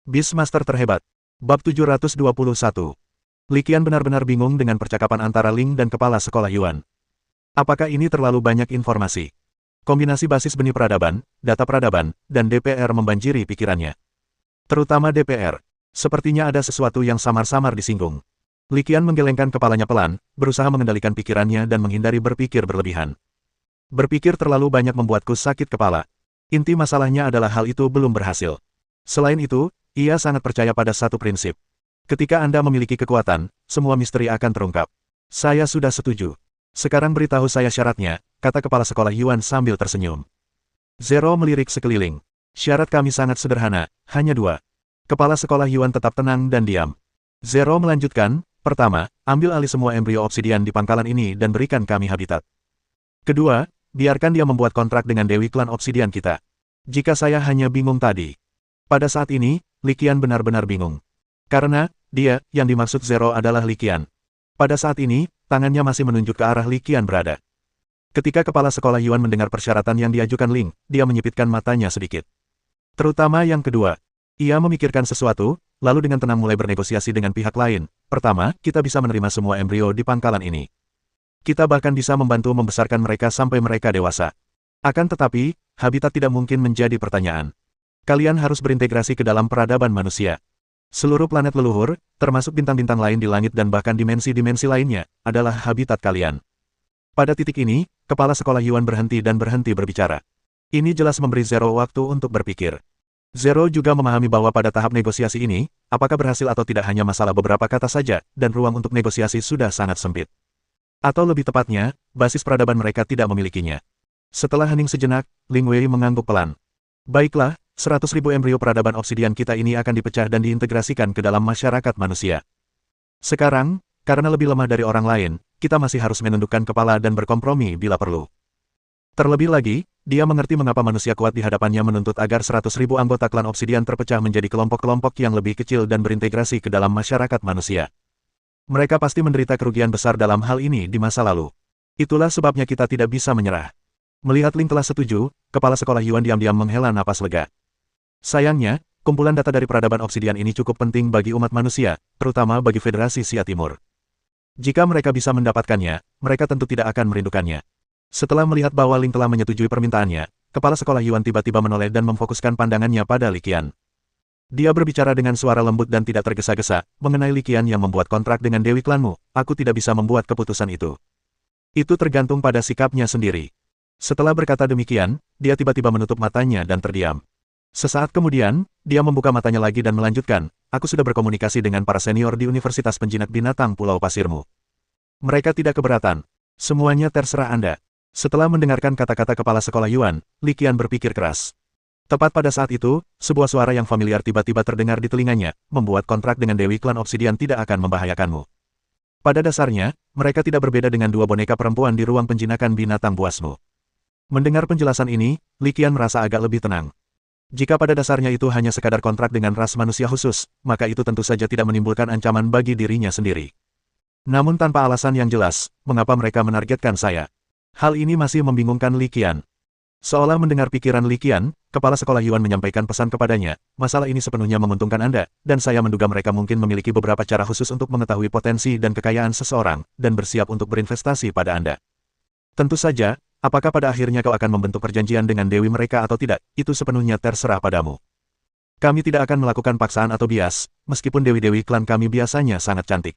Beastmaster terhebat. Bab 721. Li Qian benar-benar bingung dengan percakapan antara Ling dan kepala sekolah Yuan. Apakah ini terlalu banyak informasi? Kombinasi basis benih peradaban, data peradaban, dan DPR membanjiri pikirannya. Terutama DPR. Sepertinya ada sesuatu yang samar-samar disinggung. Li Qian menggelengkan kepalanya pelan, berusaha mengendalikan pikirannya dan menghindari berpikir berlebihan. Berpikir terlalu banyak membuatku sakit kepala. Inti masalahnya adalah hal itu belum berhasil. Selain itu, ia sangat percaya pada satu prinsip. Ketika Anda memiliki kekuatan, semua misteri akan terungkap. Saya sudah setuju. Sekarang beritahu saya syaratnya, kata kepala sekolah Yuan sambil tersenyum. Zero melirik sekeliling. Syarat kami sangat sederhana, hanya dua. Kepala sekolah Yuan tetap tenang dan diam. Zero melanjutkan, pertama, ambil alih semua embrio obsidian di pangkalan ini dan berikan kami habitat. Kedua, biarkan dia membuat kontrak dengan Dewi Klan Obsidian kita. Jika saya hanya bingung tadi. Pada saat ini, Li Qian benar-benar bingung. Karena, dia, yang dimaksud Zero adalah Li Qian. Pada saat ini, tangannya masih menunjuk ke arah Li Qian berada. Ketika kepala sekolah Yuan mendengar persyaratan yang diajukan Ling, dia menyipitkan matanya sedikit. Terutama yang kedua. Ia memikirkan sesuatu, lalu dengan tenang mulai bernegosiasi dengan pihak lain. Pertama, kita bisa menerima semua embrio di pangkalan ini. Kita bahkan bisa membantu membesarkan mereka sampai mereka dewasa. Akan tetapi, habitat tidak mungkin menjadi pertanyaan. Kalian harus berintegrasi ke dalam peradaban manusia. Seluruh planet leluhur, termasuk bintang-bintang lain di langit dan bahkan dimensi-dimensi lainnya, adalah habitat kalian. Pada titik ini, kepala sekolah Yuan berhenti dan berhenti berbicara. Ini jelas memberi Zero waktu untuk berpikir. Zero juga memahami bahwa pada tahap negosiasi ini, apakah berhasil atau tidak hanya masalah beberapa kata saja, dan ruang untuk negosiasi sudah sangat sempit. Atau lebih tepatnya, basis peradaban mereka tidak memilikinya. Setelah hening sejenak, Ling Wei mengangguk pelan. Baiklah, 100.000 embrio peradaban obsidian kita ini akan dipecah dan diintegrasikan ke dalam masyarakat manusia. Sekarang, karena lebih lemah dari orang lain, kita masih harus menundukkan kepala dan berkompromi bila perlu. Terlebih lagi, dia mengerti mengapa manusia kuat di hadapannya menuntut agar 100.000 anggota klan obsidian terpecah menjadi kelompok-kelompok yang lebih kecil dan berintegrasi ke dalam masyarakat manusia. Mereka pasti menderita kerugian besar dalam hal ini di masa lalu. Itulah sebabnya kita tidak bisa menyerah. Melihat Ling telah setuju, kepala sekolah Yuan diam-diam menghela napas lega. Sayangnya, kumpulan data dari peradaban obsidian ini cukup penting bagi umat manusia, terutama bagi Federasi Sia Timur. Jika mereka bisa mendapatkannya, mereka tentu tidak akan merindukannya. Setelah melihat bahwa Ling telah menyetujui permintaannya, kepala sekolah Yuan tiba-tiba menoleh dan memfokuskan pandangannya pada Li Qian. Dia berbicara dengan suara lembut dan tidak tergesa-gesa, mengenai Li Qian yang membuat kontrak dengan Dewi Klanmu, aku tidak bisa membuat keputusan itu. Itu tergantung pada sikapnya sendiri. Setelah berkata demikian, dia tiba-tiba menutup matanya dan terdiam. Sesaat kemudian, dia membuka matanya lagi dan melanjutkan, aku sudah berkomunikasi dengan para senior di Universitas Penjinak Binatang Pulau Pasirmu. Mereka tidak keberatan. Semuanya terserah Anda. Setelah mendengarkan kata-kata kepala sekolah Yuan, Li Qian berpikir keras. Tepat pada saat itu, sebuah suara yang familiar tiba-tiba terdengar di telinganya, membuat kontrak dengan Dewi Klan Obsidian tidak akan membahayakanmu. Pada dasarnya, mereka tidak berbeda dengan dua boneka perempuan di ruang penjinakan binatang buasmu. Mendengar penjelasan ini, Li Qian merasa agak lebih tenang. Jika pada dasarnya itu hanya sekadar kontrak dengan ras manusia khusus, maka itu tentu saja tidak menimbulkan ancaman bagi dirinya sendiri. Namun tanpa alasan yang jelas, mengapa mereka menargetkan saya? Hal ini masih membingungkan Li Qian. Seolah mendengar pikiran Li Qian, kepala sekolah Yuan menyampaikan pesan kepadanya, masalah ini sepenuhnya menguntungkan Anda, dan saya menduga mereka mungkin memiliki beberapa cara khusus untuk mengetahui potensi dan kekayaan seseorang, dan bersiap untuk berinvestasi pada Anda. Tentu saja, apakah pada akhirnya kau akan membentuk perjanjian dengan dewi mereka atau tidak, itu sepenuhnya terserah padamu. Kami tidak akan melakukan paksaan atau bias, meskipun dewi-dewi klan kami biasanya sangat cantik.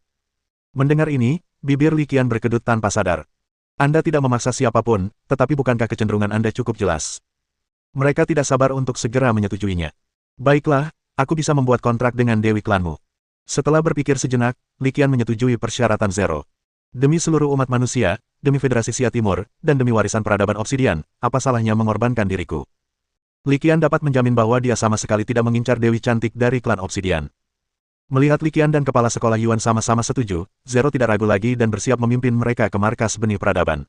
Mendengar ini, bibir Li Qian berkedut tanpa sadar. Anda tidak memaksa siapapun, tetapi bukankah kecenderungan Anda cukup jelas? Mereka tidak sabar untuk segera menyetujuinya. Baiklah, aku bisa membuat kontrak dengan dewi klanmu. Setelah berpikir sejenak, Li Qian menyetujui persyaratan Zero. Demi seluruh umat manusia, demi Federasi Sia Timur, dan demi warisan peradaban obsidian, apa salahnya mengorbankan diriku? Li Qian dapat menjamin bahwa dia sama sekali tidak mengincar dewi cantik dari klan obsidian. Melihat Li Qian dan kepala sekolah Yuan sama-sama setuju, Zero tidak ragu lagi dan bersiap memimpin mereka ke markas benih peradaban.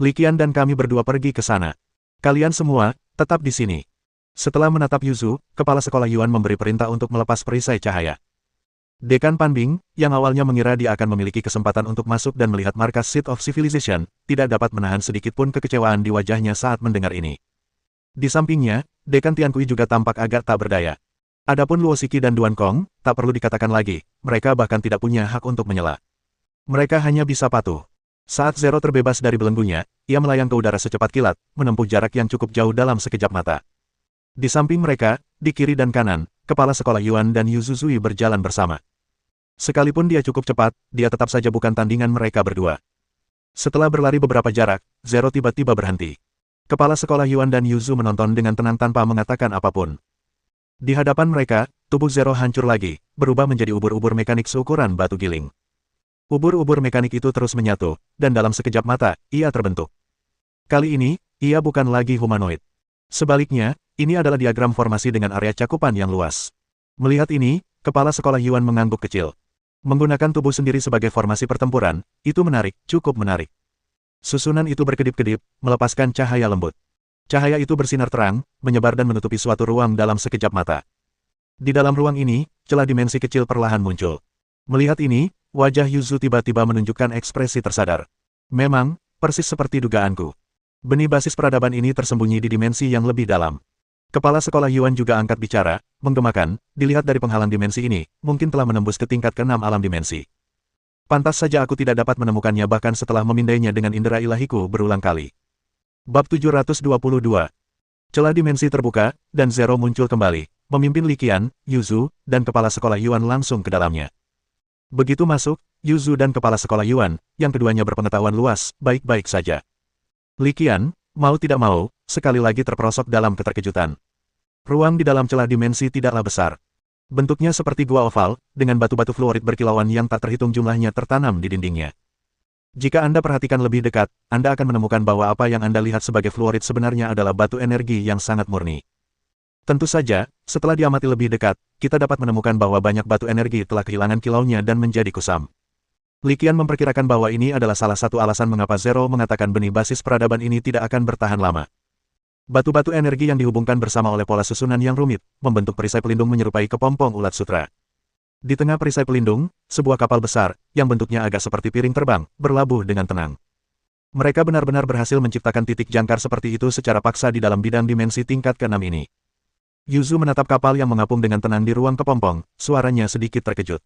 Li Qian dan kami berdua pergi ke sana. Kalian semua, tetap di sini. Setelah menatap Yuzu, kepala sekolah Yuan memberi perintah untuk melepas perisai cahaya. Dekan Panbing, yang awalnya mengira dia akan memiliki kesempatan untuk masuk dan melihat markas Seed of Civilization, tidak dapat menahan sedikitpun kekecewaan di wajahnya saat mendengar ini. Di sampingnya, Dekan Tiankui juga tampak agak tak berdaya. Adapun Luo Shiki dan Duan Kong, tak perlu dikatakan lagi, mereka bahkan tidak punya hak untuk menyela. Mereka hanya bisa patuh. Saat Zero terbebas dari belenggunya, ia melayang ke udara secepat kilat, menempuh jarak yang cukup jauh dalam sekejap mata. Di samping mereka, di kiri dan kanan, kepala sekolah Yuan dan Yu Zuzui berjalan bersama. Sekalipun dia cukup cepat, dia tetap saja bukan tandingan mereka berdua. Setelah berlari beberapa jarak, Zero tiba-tiba berhenti. Kepala sekolah Yuan dan Yu Zu menonton dengan tenang tanpa mengatakan apapun. Di hadapan mereka, tubuh Zero hancur lagi, berubah menjadi ubur-ubur mekanik seukuran batu giling. Ubur-ubur mekanik itu terus menyatu, dan dalam sekejap mata, ia terbentuk. Kali ini, ia bukan lagi humanoid. Sebaliknya, ini adalah diagram formasi dengan area cakupan yang luas. Melihat ini, kepala sekolah Yuan mengangguk kecil. Menggunakan tubuh sendiri sebagai formasi pertempuran, itu menarik, cukup menarik. Susunan itu berkedip-kedip, melepaskan cahaya lembut. Cahaya itu bersinar terang, menyebar dan menutupi suatu ruang dalam sekejap mata. Di dalam ruang ini, celah dimensi kecil perlahan muncul. Melihat ini, wajah Yu Zu tiba-tiba menunjukkan ekspresi tersadar. Memang, persis seperti dugaanku. Benih basis peradaban ini tersembunyi di dimensi yang lebih dalam. Kepala sekolah Yuan juga angkat bicara, menggemakan, dilihat dari penghalang dimensi ini, mungkin telah menembus ke tingkat ke-6 alam dimensi. Pantas saja aku tidak dapat menemukannya bahkan setelah memindainya dengan indera ilahiku berulang kali. Bab 722. Celah dimensi terbuka, dan Zero muncul kembali, memimpin Li Qian, Yu Zu, dan kepala sekolah Yuan langsung ke dalamnya. Begitu masuk, Yu Zu dan kepala sekolah Yuan, yang keduanya berpengetahuan luas, baik-baik saja. Li Qian, mau tidak mau, sekali lagi terperosok dalam keterkejutan. Ruang di dalam celah dimensi tidaklah besar. Bentuknya seperti gua oval, dengan batu-batu fluorid berkilauan yang tak terhitung jumlahnya tertanam di dindingnya. Jika Anda perhatikan lebih dekat, Anda akan menemukan bahwa apa yang Anda lihat sebagai fluorid sebenarnya adalah batu energi yang sangat murni. Tentu saja, setelah diamati lebih dekat, kita dapat menemukan bahwa banyak batu energi telah kehilangan kilaunya dan menjadi kusam. Li Qian memperkirakan bahwa ini adalah salah satu alasan mengapa Zero mengatakan benih basis peradaban ini tidak akan bertahan lama. Batu-batu energi yang dihubungkan bersama oleh pola susunan yang rumit, membentuk perisai pelindung menyerupai kepompong ulat sutra. Di tengah perisai pelindung, sebuah kapal besar, yang bentuknya agak seperti piring terbang, berlabuh dengan tenang. Mereka benar-benar berhasil menciptakan titik jangkar seperti itu secara paksa di dalam bidang dimensi tingkat ke-6 ini. Yu Zu menatap kapal yang mengapung dengan tenang di ruang kepompong, suaranya sedikit terkejut.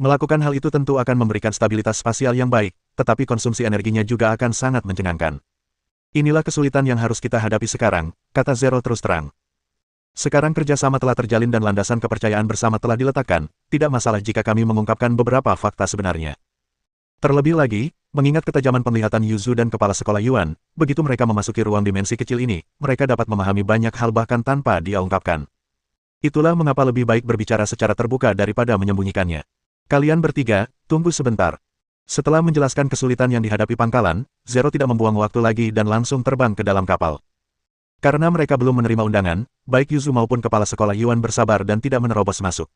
Melakukan hal itu tentu akan memberikan stabilitas spasial yang baik, tetapi konsumsi energinya juga akan sangat mencengangkan. Inilah kesulitan yang harus kita hadapi sekarang, kata Zero terus terang. Sekarang kerjasama telah terjalin dan landasan kepercayaan bersama telah diletakkan, tidak masalah jika kami mengungkapkan beberapa fakta sebenarnya. Terlebih lagi, mengingat ketajaman penglihatan Yu Zu dan kepala sekolah Yuan, begitu mereka memasuki ruang dimensi kecil ini, mereka dapat memahami banyak hal bahkan tanpa dia ungkapkan. Itulah mengapa lebih baik berbicara secara terbuka daripada menyembunyikannya. Kalian bertiga, tunggu sebentar. Setelah menjelaskan kesulitan yang dihadapi pangkalan, Zero tidak membuang waktu lagi dan langsung terbang ke dalam kapal. Karena mereka belum menerima undangan, baik Yu Zu maupun kepala sekolah Yuan bersabar dan tidak menerobos masuk.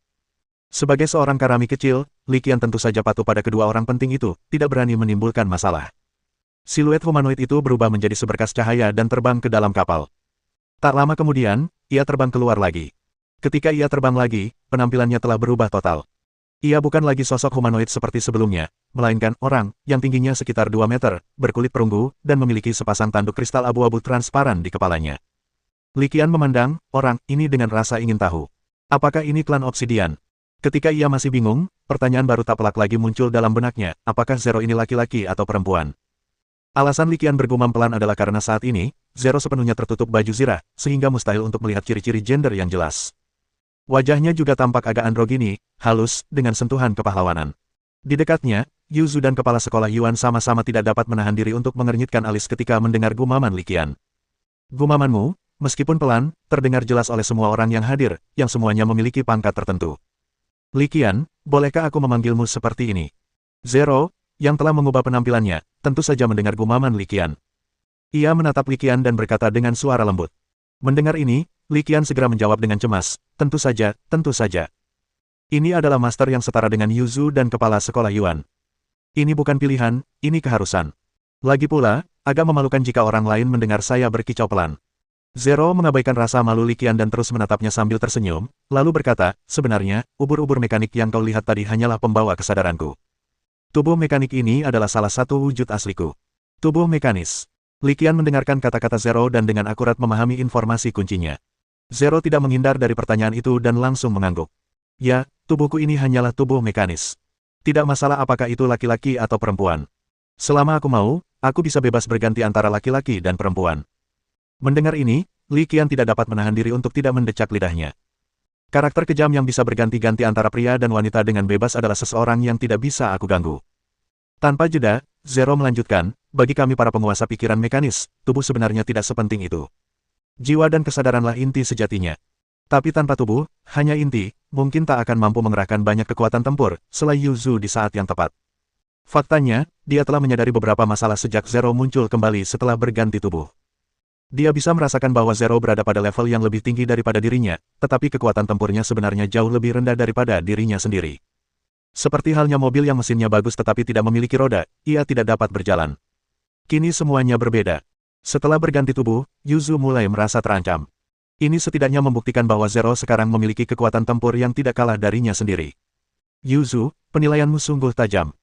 Sebagai seorang karami kecil, Li Qian tentu saja patuh pada kedua orang penting itu, tidak berani menimbulkan masalah. Siluet humanoid itu berubah menjadi seberkas cahaya dan terbang ke dalam kapal. Tak lama kemudian, ia terbang keluar lagi. Ketika ia terbang lagi, penampilannya telah berubah total. Ia bukan lagi sosok humanoid seperti sebelumnya, melainkan orang yang tingginya sekitar 2 meter, berkulit perunggu, dan memiliki sepasang tanduk kristal abu-abu transparan di kepalanya. Li Qian memandang orang ini dengan rasa ingin tahu. Apakah ini klan Obsidian? Ketika ia masih bingung, pertanyaan baru tak pelak lagi muncul dalam benaknya, apakah Zero ini laki-laki atau perempuan? Alasan Li Qian bergumam pelan adalah karena saat ini, Zero sepenuhnya tertutup baju zirah, sehingga mustahil untuk melihat ciri-ciri gender yang jelas. Wajahnya juga tampak agak androgini, halus, dengan sentuhan kepahlawanan. Di dekatnya, Yu Zu dan kepala sekolah Yuan sama-sama tidak dapat menahan diri untuk mengernyitkan alis ketika mendengar gumaman Li Qian. Gumamanmu, meskipun pelan, terdengar jelas oleh semua orang yang hadir, yang semuanya memiliki pangkat tertentu. Li Qian, bolehkah aku memanggilmu seperti ini? Zero, yang telah mengubah penampilannya, tentu saja mendengar gumaman Li Qian. Ia menatap Li Qian dan berkata dengan suara lembut. Mendengar ini, Li Qian segera menjawab dengan cemas, tentu saja, tentu saja. Ini adalah master yang setara dengan Yu Zu dan kepala sekolah Yuan. Ini bukan pilihan, ini keharusan. Lagi pula, agak memalukan jika orang lain mendengar saya berkicau pelan. Zero mengabaikan rasa malu Li Qian dan terus menatapnya sambil tersenyum, lalu berkata, sebenarnya, ubur-ubur mekanik yang kau lihat tadi hanyalah pembawa kesadaranku. Tubuh mekanik ini adalah salah satu wujud asliku. Tubuh mekanis. Li Qian mendengarkan kata-kata Zero dan dengan akurat memahami informasi kuncinya. Zero tidak menghindar dari pertanyaan itu dan langsung mengangguk. Ya, tubuhku ini hanyalah tubuh mekanis. Tidak masalah apakah itu laki-laki atau perempuan. Selama aku mau, aku bisa bebas berganti antara laki-laki dan perempuan. Mendengar ini, Li Qian tidak dapat menahan diri untuk tidak mendecak lidahnya. Karakter kejam yang bisa berganti-ganti antara pria dan wanita dengan bebas adalah seseorang yang tidak bisa aku ganggu. Tanpa jeda, Zero melanjutkan, bagi kami para penguasa pikiran mekanis, tubuh sebenarnya tidak sepenting itu. Jiwa dan kesadaranlah inti sejatinya. Tapi tanpa tubuh, hanya inti, mungkin tak akan mampu mengerahkan banyak kekuatan tempur, selain Yuzu di saat yang tepat. Faktanya, dia telah menyadari beberapa masalah sejak Zero muncul kembali setelah berganti tubuh. Dia bisa merasakan bahwa Zero berada pada level yang lebih tinggi daripada dirinya, tetapi kekuatan tempurnya sebenarnya jauh lebih rendah daripada dirinya sendiri. Seperti halnya mobil yang mesinnya bagus tetapi tidak memiliki roda, ia tidak dapat berjalan. Kini semuanya berbeda. Setelah berganti tubuh, Yuzu mulai merasa terancam. Ini setidaknya membuktikan bahwa Zero sekarang memiliki kekuatan tempur yang tidak kalah darinya sendiri. Yuzu, penilaianmu sungguh tajam.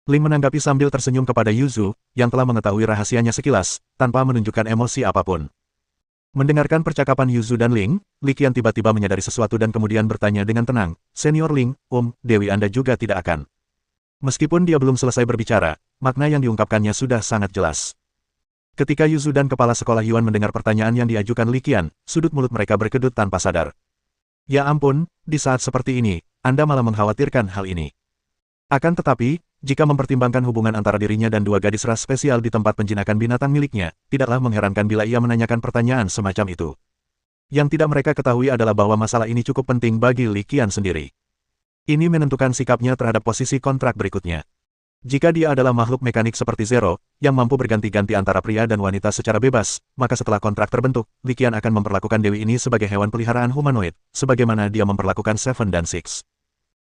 Ling menanggapi sambil tersenyum kepada Yuzu, yang telah mengetahui rahasianya sekilas, tanpa menunjukkan emosi apapun. Mendengarkan percakapan Yuzu dan Ling, Li Qian tiba-tiba menyadari sesuatu dan kemudian bertanya dengan tenang, Senior Ling, Dewi Anda juga tidak akan. Meskipun dia belum selesai berbicara, makna yang diungkapkannya sudah sangat jelas. Ketika Yuzu dan kepala sekolah Yuan mendengar pertanyaan yang diajukan Li Qian, sudut mulut mereka berkedut tanpa sadar. Ya ampun, di saat seperti ini, Anda malah mengkhawatirkan hal ini. Akan tetapi, jika mempertimbangkan hubungan antara dirinya dan dua gadis ras spesial di tempat penjinakan binatang miliknya, tidaklah mengherankan bila ia menanyakan pertanyaan semacam itu. Yang tidak mereka ketahui adalah bahwa masalah ini cukup penting bagi Li Qian sendiri. Ini menentukan sikapnya terhadap posisi kontrak berikutnya. Jika dia adalah makhluk mekanik seperti Zero, yang mampu berganti-ganti antara pria dan wanita secara bebas, maka setelah kontrak terbentuk, Li Qian akan memperlakukan Dewi ini sebagai hewan peliharaan humanoid, sebagaimana dia memperlakukan Seven dan Six.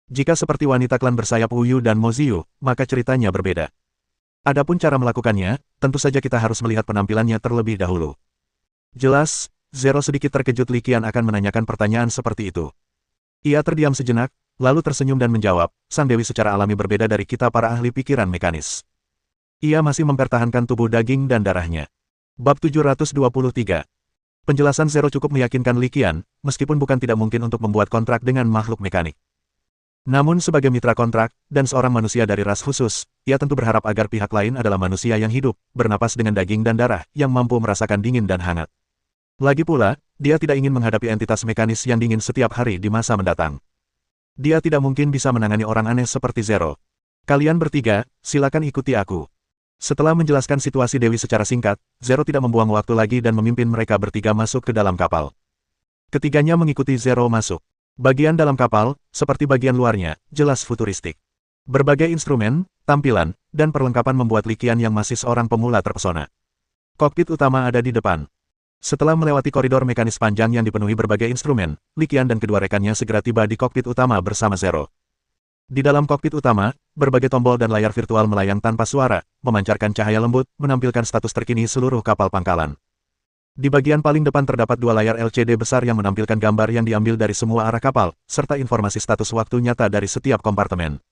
Jika seperti wanita klan bersayap Wu Yu dan Mo Ziyu, maka ceritanya berbeda. Adapun cara melakukannya, tentu saja kita harus melihat penampilannya terlebih dahulu. Jelas, Zero sedikit terkejut Li Qian akan menanyakan pertanyaan seperti itu. Ia terdiam sejenak, lalu tersenyum dan menjawab, Sang Dewi secara alami berbeda dari kita para ahli pikiran mekanis. Ia masih mempertahankan tubuh daging dan darahnya. Bab 723. Penjelasan Zero cukup meyakinkan Li Qian, meskipun bukan tidak mungkin untuk membuat kontrak dengan makhluk mekanik. Namun sebagai mitra kontrak, dan seorang manusia dari ras khusus, ia tentu berharap agar pihak lain adalah manusia yang hidup, bernapas dengan daging dan darah, yang mampu merasakan dingin dan hangat. Lagi pula, dia tidak ingin menghadapi entitas mekanis yang dingin setiap hari di masa mendatang. Dia tidak mungkin bisa menangani orang aneh seperti Zero. Kalian bertiga, silakan ikuti aku. Setelah menjelaskan situasi Dewi secara singkat, Zero tidak membuang waktu lagi dan memimpin mereka bertiga masuk ke dalam kapal. Ketiganya mengikuti Zero masuk. Bagian dalam kapal, seperti bagian luarnya, jelas futuristik. Berbagai instrumen, tampilan, dan perlengkapan membuat Li Qian yang masih seorang pemula terpesona. Kokpit utama ada di depan. Setelah melewati koridor mekanis panjang yang dipenuhi berbagai instrumen, Li Qian dan kedua rekannya segera tiba di kokpit utama bersama Zero. Di dalam kokpit utama, berbagai tombol dan layar virtual melayang tanpa suara, memancarkan cahaya lembut, menampilkan status terkini seluruh kapal pangkalan. Di bagian paling depan terdapat dua layar LCD besar yang menampilkan gambar yang diambil dari semua arah kapal, serta informasi status waktu nyata dari setiap kompartemen.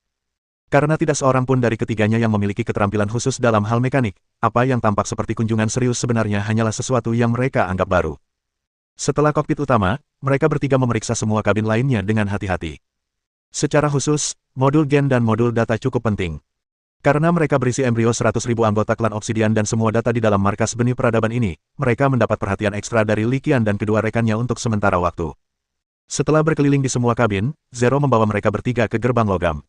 Karena tidak seorang pun dari ketiganya yang memiliki keterampilan khusus dalam hal mekanik, apa yang tampak seperti kunjungan serius sebenarnya hanyalah sesuatu yang mereka anggap baru. Setelah kokpit utama, mereka bertiga memeriksa semua kabin lainnya dengan hati-hati. Secara khusus, modul gen dan modul data cukup penting. Karena mereka berisi embrio 100.000 anggota klan Obsidian dan semua data di dalam markas benih peradaban ini, mereka mendapat perhatian ekstra dari Li Qian dan kedua rekannya untuk sementara waktu. Setelah berkeliling di semua kabin, Zero membawa mereka bertiga ke gerbang logam.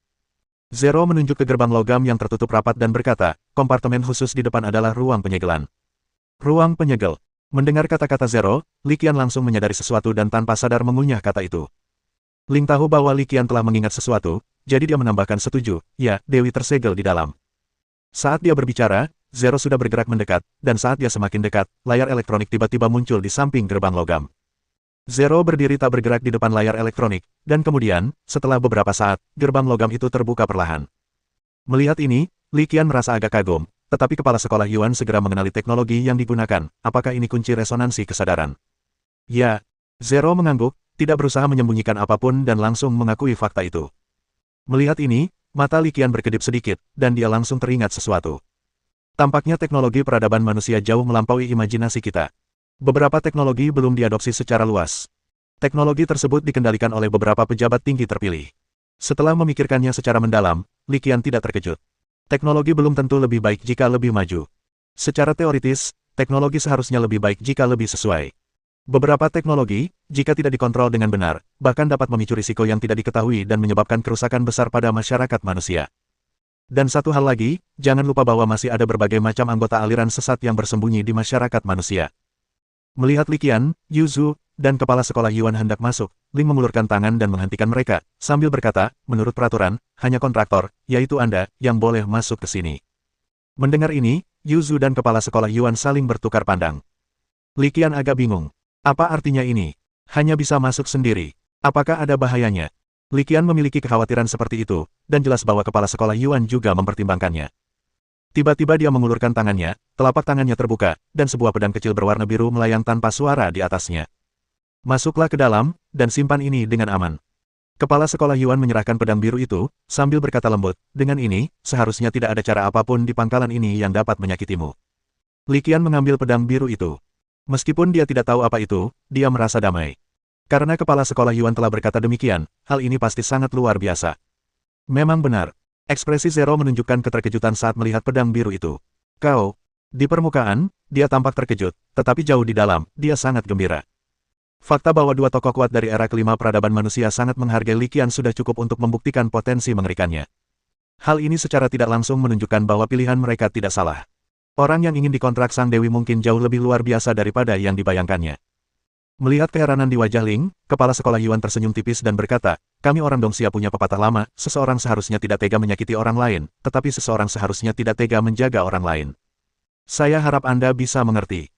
Zero menunjuk ke gerbang logam yang tertutup rapat dan berkata, kompartemen khusus di depan adalah ruang penyegelan. Ruang penyegel. Mendengar kata-kata Zero, Li Qian langsung menyadari sesuatu dan tanpa sadar mengunyah kata itu. Ling tahu bahwa Li Qian telah mengingat sesuatu, jadi dia menambahkan setuju, ya, Dewi tersegel di dalam. Saat dia berbicara, Zero sudah bergerak mendekat, dan saat dia semakin dekat, layar elektronik tiba-tiba muncul di samping gerbang logam. Zero berdiri tak bergerak di depan layar elektronik, dan kemudian, setelah beberapa saat, gerbang logam itu terbuka perlahan. Melihat ini, Li Qian merasa agak kagum, tetapi kepala sekolah Yuan segera mengenali teknologi yang digunakan, apakah ini kunci resonansi kesadaran? Ya, Zero mengangguk, tidak berusaha menyembunyikan apapun dan langsung mengakui fakta itu. Melihat ini, mata Li Qian berkedip sedikit, dan dia langsung teringat sesuatu. Tampaknya teknologi peradaban manusia jauh melampaui imajinasi kita. Beberapa teknologi belum diadopsi secara luas. Teknologi tersebut dikendalikan oleh beberapa pejabat tinggi terpilih. Setelah memikirkannya secara mendalam, Li Qian tidak terkejut. Teknologi belum tentu lebih baik jika lebih maju. Secara teoritis, teknologi seharusnya lebih baik jika lebih sesuai. Beberapa teknologi, jika tidak dikontrol dengan benar, bahkan dapat memicu risiko yang tidak diketahui dan menyebabkan kerusakan besar pada masyarakat manusia. Dan satu hal lagi, jangan lupa bahwa masih ada berbagai macam anggota aliran sesat yang bersembunyi di masyarakat manusia. Melihat Li Qian, Yu Zhu, dan kepala sekolah Yuan hendak masuk, Ling mengulurkan tangan dan menghentikan mereka, sambil berkata, menurut peraturan, hanya kontraktor, yaitu Anda, yang boleh masuk ke sini. Mendengar ini, Yu Zhu dan kepala sekolah Yuan saling bertukar pandang. Li Qian agak bingung. Apa artinya ini? Hanya bisa masuk sendiri. Apakah ada bahayanya? Li Qian memiliki kekhawatiran seperti itu, dan jelas bahwa kepala sekolah Yuan juga mempertimbangkannya. Tiba-tiba dia mengulurkan tangannya, telapak tangannya terbuka, dan sebuah pedang kecil berwarna biru melayang tanpa suara di atasnya. Masuklah ke dalam, dan simpan ini dengan aman. Kepala sekolah Yuan menyerahkan pedang biru itu, sambil berkata lembut, dengan ini, seharusnya tidak ada cara apapun di pangkalan ini yang dapat menyakitimu. Li Qian mengambil pedang biru itu. Meskipun dia tidak tahu apa itu, dia merasa damai. Karena kepala sekolah Yuan telah berkata demikian, hal ini pasti sangat luar biasa. Memang benar. Ekspresi Zero menunjukkan keterkejutan saat melihat pedang biru itu. Kau. Di permukaan, dia tampak terkejut, tetapi jauh di dalam, dia sangat gembira. Fakta bahwa dua tokoh kuat dari era kelima peradaban manusia sangat menghargai Li Qian sudah cukup untuk membuktikan potensi mengerikannya. Hal ini secara tidak langsung menunjukkan bahwa pilihan mereka tidak salah. Orang yang ingin dikontrak Sang Dewi mungkin jauh lebih luar biasa daripada yang dibayangkannya. Melihat keheranan di wajah Ling, kepala sekolah Yuan tersenyum tipis dan berkata, kami orang Dongxia punya pepatah lama, seseorang seharusnya tidak tega menyakiti orang lain, tetapi seseorang seharusnya tidak tega menjaga orang lain. Saya harap Anda bisa mengerti.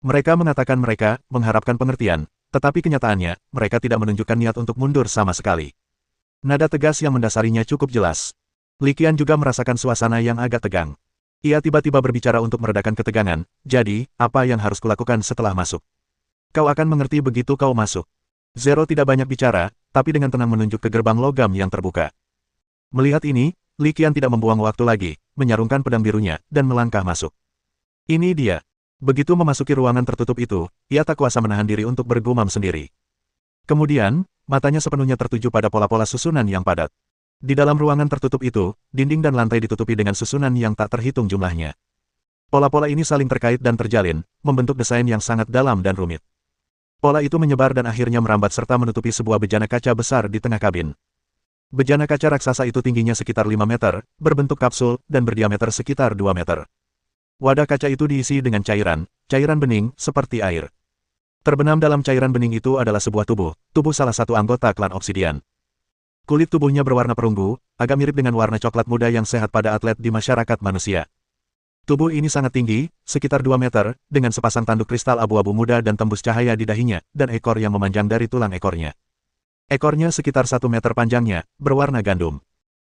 Mereka mengatakan mereka mengharapkan pengertian, tetapi kenyataannya, mereka tidak menunjukkan niat untuk mundur sama sekali. Nada tegas yang mendasarinya cukup jelas. Li Qian juga merasakan suasana yang agak tegang. Ia tiba-tiba berbicara untuk meredakan ketegangan, jadi, apa yang harus kulakukan setelah masuk? Kau akan mengerti begitu kau masuk. Zero tidak banyak bicara, tapi dengan tenang menunjuk ke gerbang logam yang terbuka. Melihat ini, Li Qian tidak membuang waktu lagi, menyarungkan pedang birunya, dan melangkah masuk. Ini dia. Begitu memasuki ruangan tertutup itu, ia tak kuasa menahan diri untuk bergumam sendiri. Kemudian, matanya sepenuhnya tertuju pada pola-pola susunan yang padat. Di dalam ruangan tertutup itu, dinding dan lantai ditutupi dengan susunan yang tak terhitung jumlahnya. Pola-pola ini saling terkait dan terjalin, membentuk desain yang sangat dalam dan rumit. Pola itu menyebar dan akhirnya merambat serta menutupi sebuah bejana kaca besar di tengah kabin. Bejana kaca raksasa itu tingginya sekitar 5 meter, berbentuk kapsul, dan berdiameter sekitar 2 meter. Wadah kaca itu diisi dengan cairan bening, seperti air. Terbenam dalam cairan bening itu adalah sebuah tubuh salah satu anggota klan Obsidian. Kulit tubuhnya berwarna perunggu, agak mirip dengan warna coklat muda yang sehat pada atlet di masyarakat manusia. Tubuh ini sangat tinggi, sekitar 2 meter, dengan sepasang tanduk kristal abu-abu muda dan tembus cahaya di dahinya, dan ekor yang memanjang dari tulang ekornya. Ekornya sekitar 1 meter panjangnya, berwarna gandum.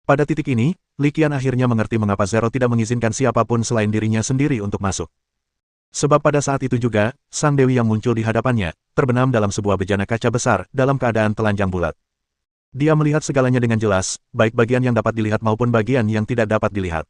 Pada titik ini, Li Qian akhirnya mengerti mengapa Zero tidak mengizinkan siapapun selain dirinya sendiri untuk masuk. Sebab pada saat itu juga, Sang Dewi yang muncul di hadapannya, terbenam dalam sebuah bejana kaca besar, dalam keadaan telanjang bulat. Dia melihat segalanya dengan jelas, baik bagian yang dapat dilihat maupun bagian yang tidak dapat dilihat.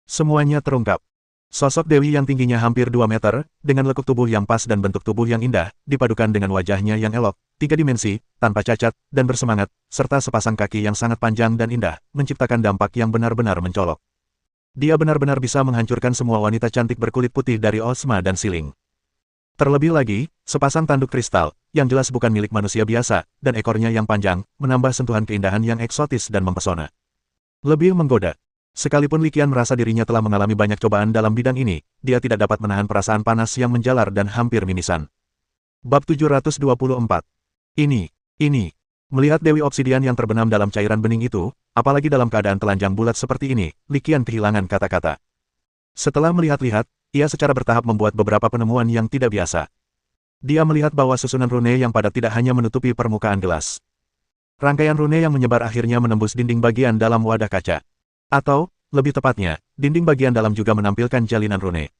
Semuanya terungkap. Sosok Dewi yang tingginya hampir 2 meter, dengan lekuk tubuh yang pas dan bentuk tubuh yang indah, dipadukan dengan wajahnya yang elok, 3 dimensi, tanpa cacat, dan bersemangat, serta sepasang kaki yang sangat panjang dan indah, menciptakan dampak yang benar-benar mencolok. Dia benar-benar bisa menghancurkan semua wanita cantik berkulit putih dari Osma dan Siling. Terlebih lagi, sepasang tanduk kristal, yang jelas bukan milik manusia biasa, dan ekornya yang panjang, menambah sentuhan keindahan yang eksotis dan mempesona. Lebih menggoda. Sekalipun Li Qian merasa dirinya telah mengalami banyak cobaan dalam bidang ini, dia tidak dapat menahan perasaan panas yang menjalar dan hampir mimisan. Bab 724. Ini. Melihat Dewi Obsidian yang terbenam dalam cairan bening itu, apalagi dalam keadaan telanjang bulat seperti ini, Li Qian kehilangan kata-kata. Setelah melihat-lihat, ia secara bertahap membuat beberapa penemuan yang tidak biasa. Dia melihat bahwa susunan rune yang padat tidak hanya menutupi permukaan gelas. Rangkaian rune yang menyebar akhirnya menembus dinding bagian dalam wadah kaca. Atau, lebih tepatnya, dinding bagian dalam juga menampilkan jalinan rune.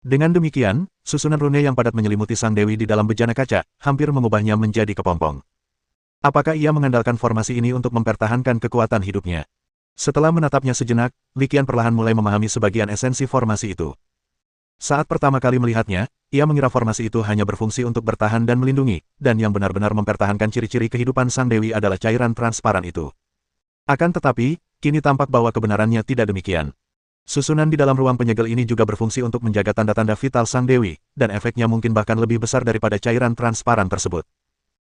Dengan demikian, susunan rune yang padat menyelimuti Sang Dewi di dalam bejana kaca, hampir mengubahnya menjadi kepompong. Apakah ia mengandalkan formasi ini untuk mempertahankan kekuatan hidupnya? Setelah menatapnya sejenak, Li Qian perlahan mulai memahami sebagian esensi formasi itu. Saat pertama kali melihatnya, ia mengira formasi itu hanya berfungsi untuk bertahan dan melindungi, dan yang benar-benar mempertahankan ciri-ciri kehidupan sang dewi adalah cairan transparan itu. Akan tetapi, kini tampak bahwa kebenarannya tidak demikian. Susunan di dalam ruang penyegel ini juga berfungsi untuk menjaga tanda-tanda vital sang dewi, dan efeknya mungkin bahkan lebih besar daripada cairan transparan tersebut.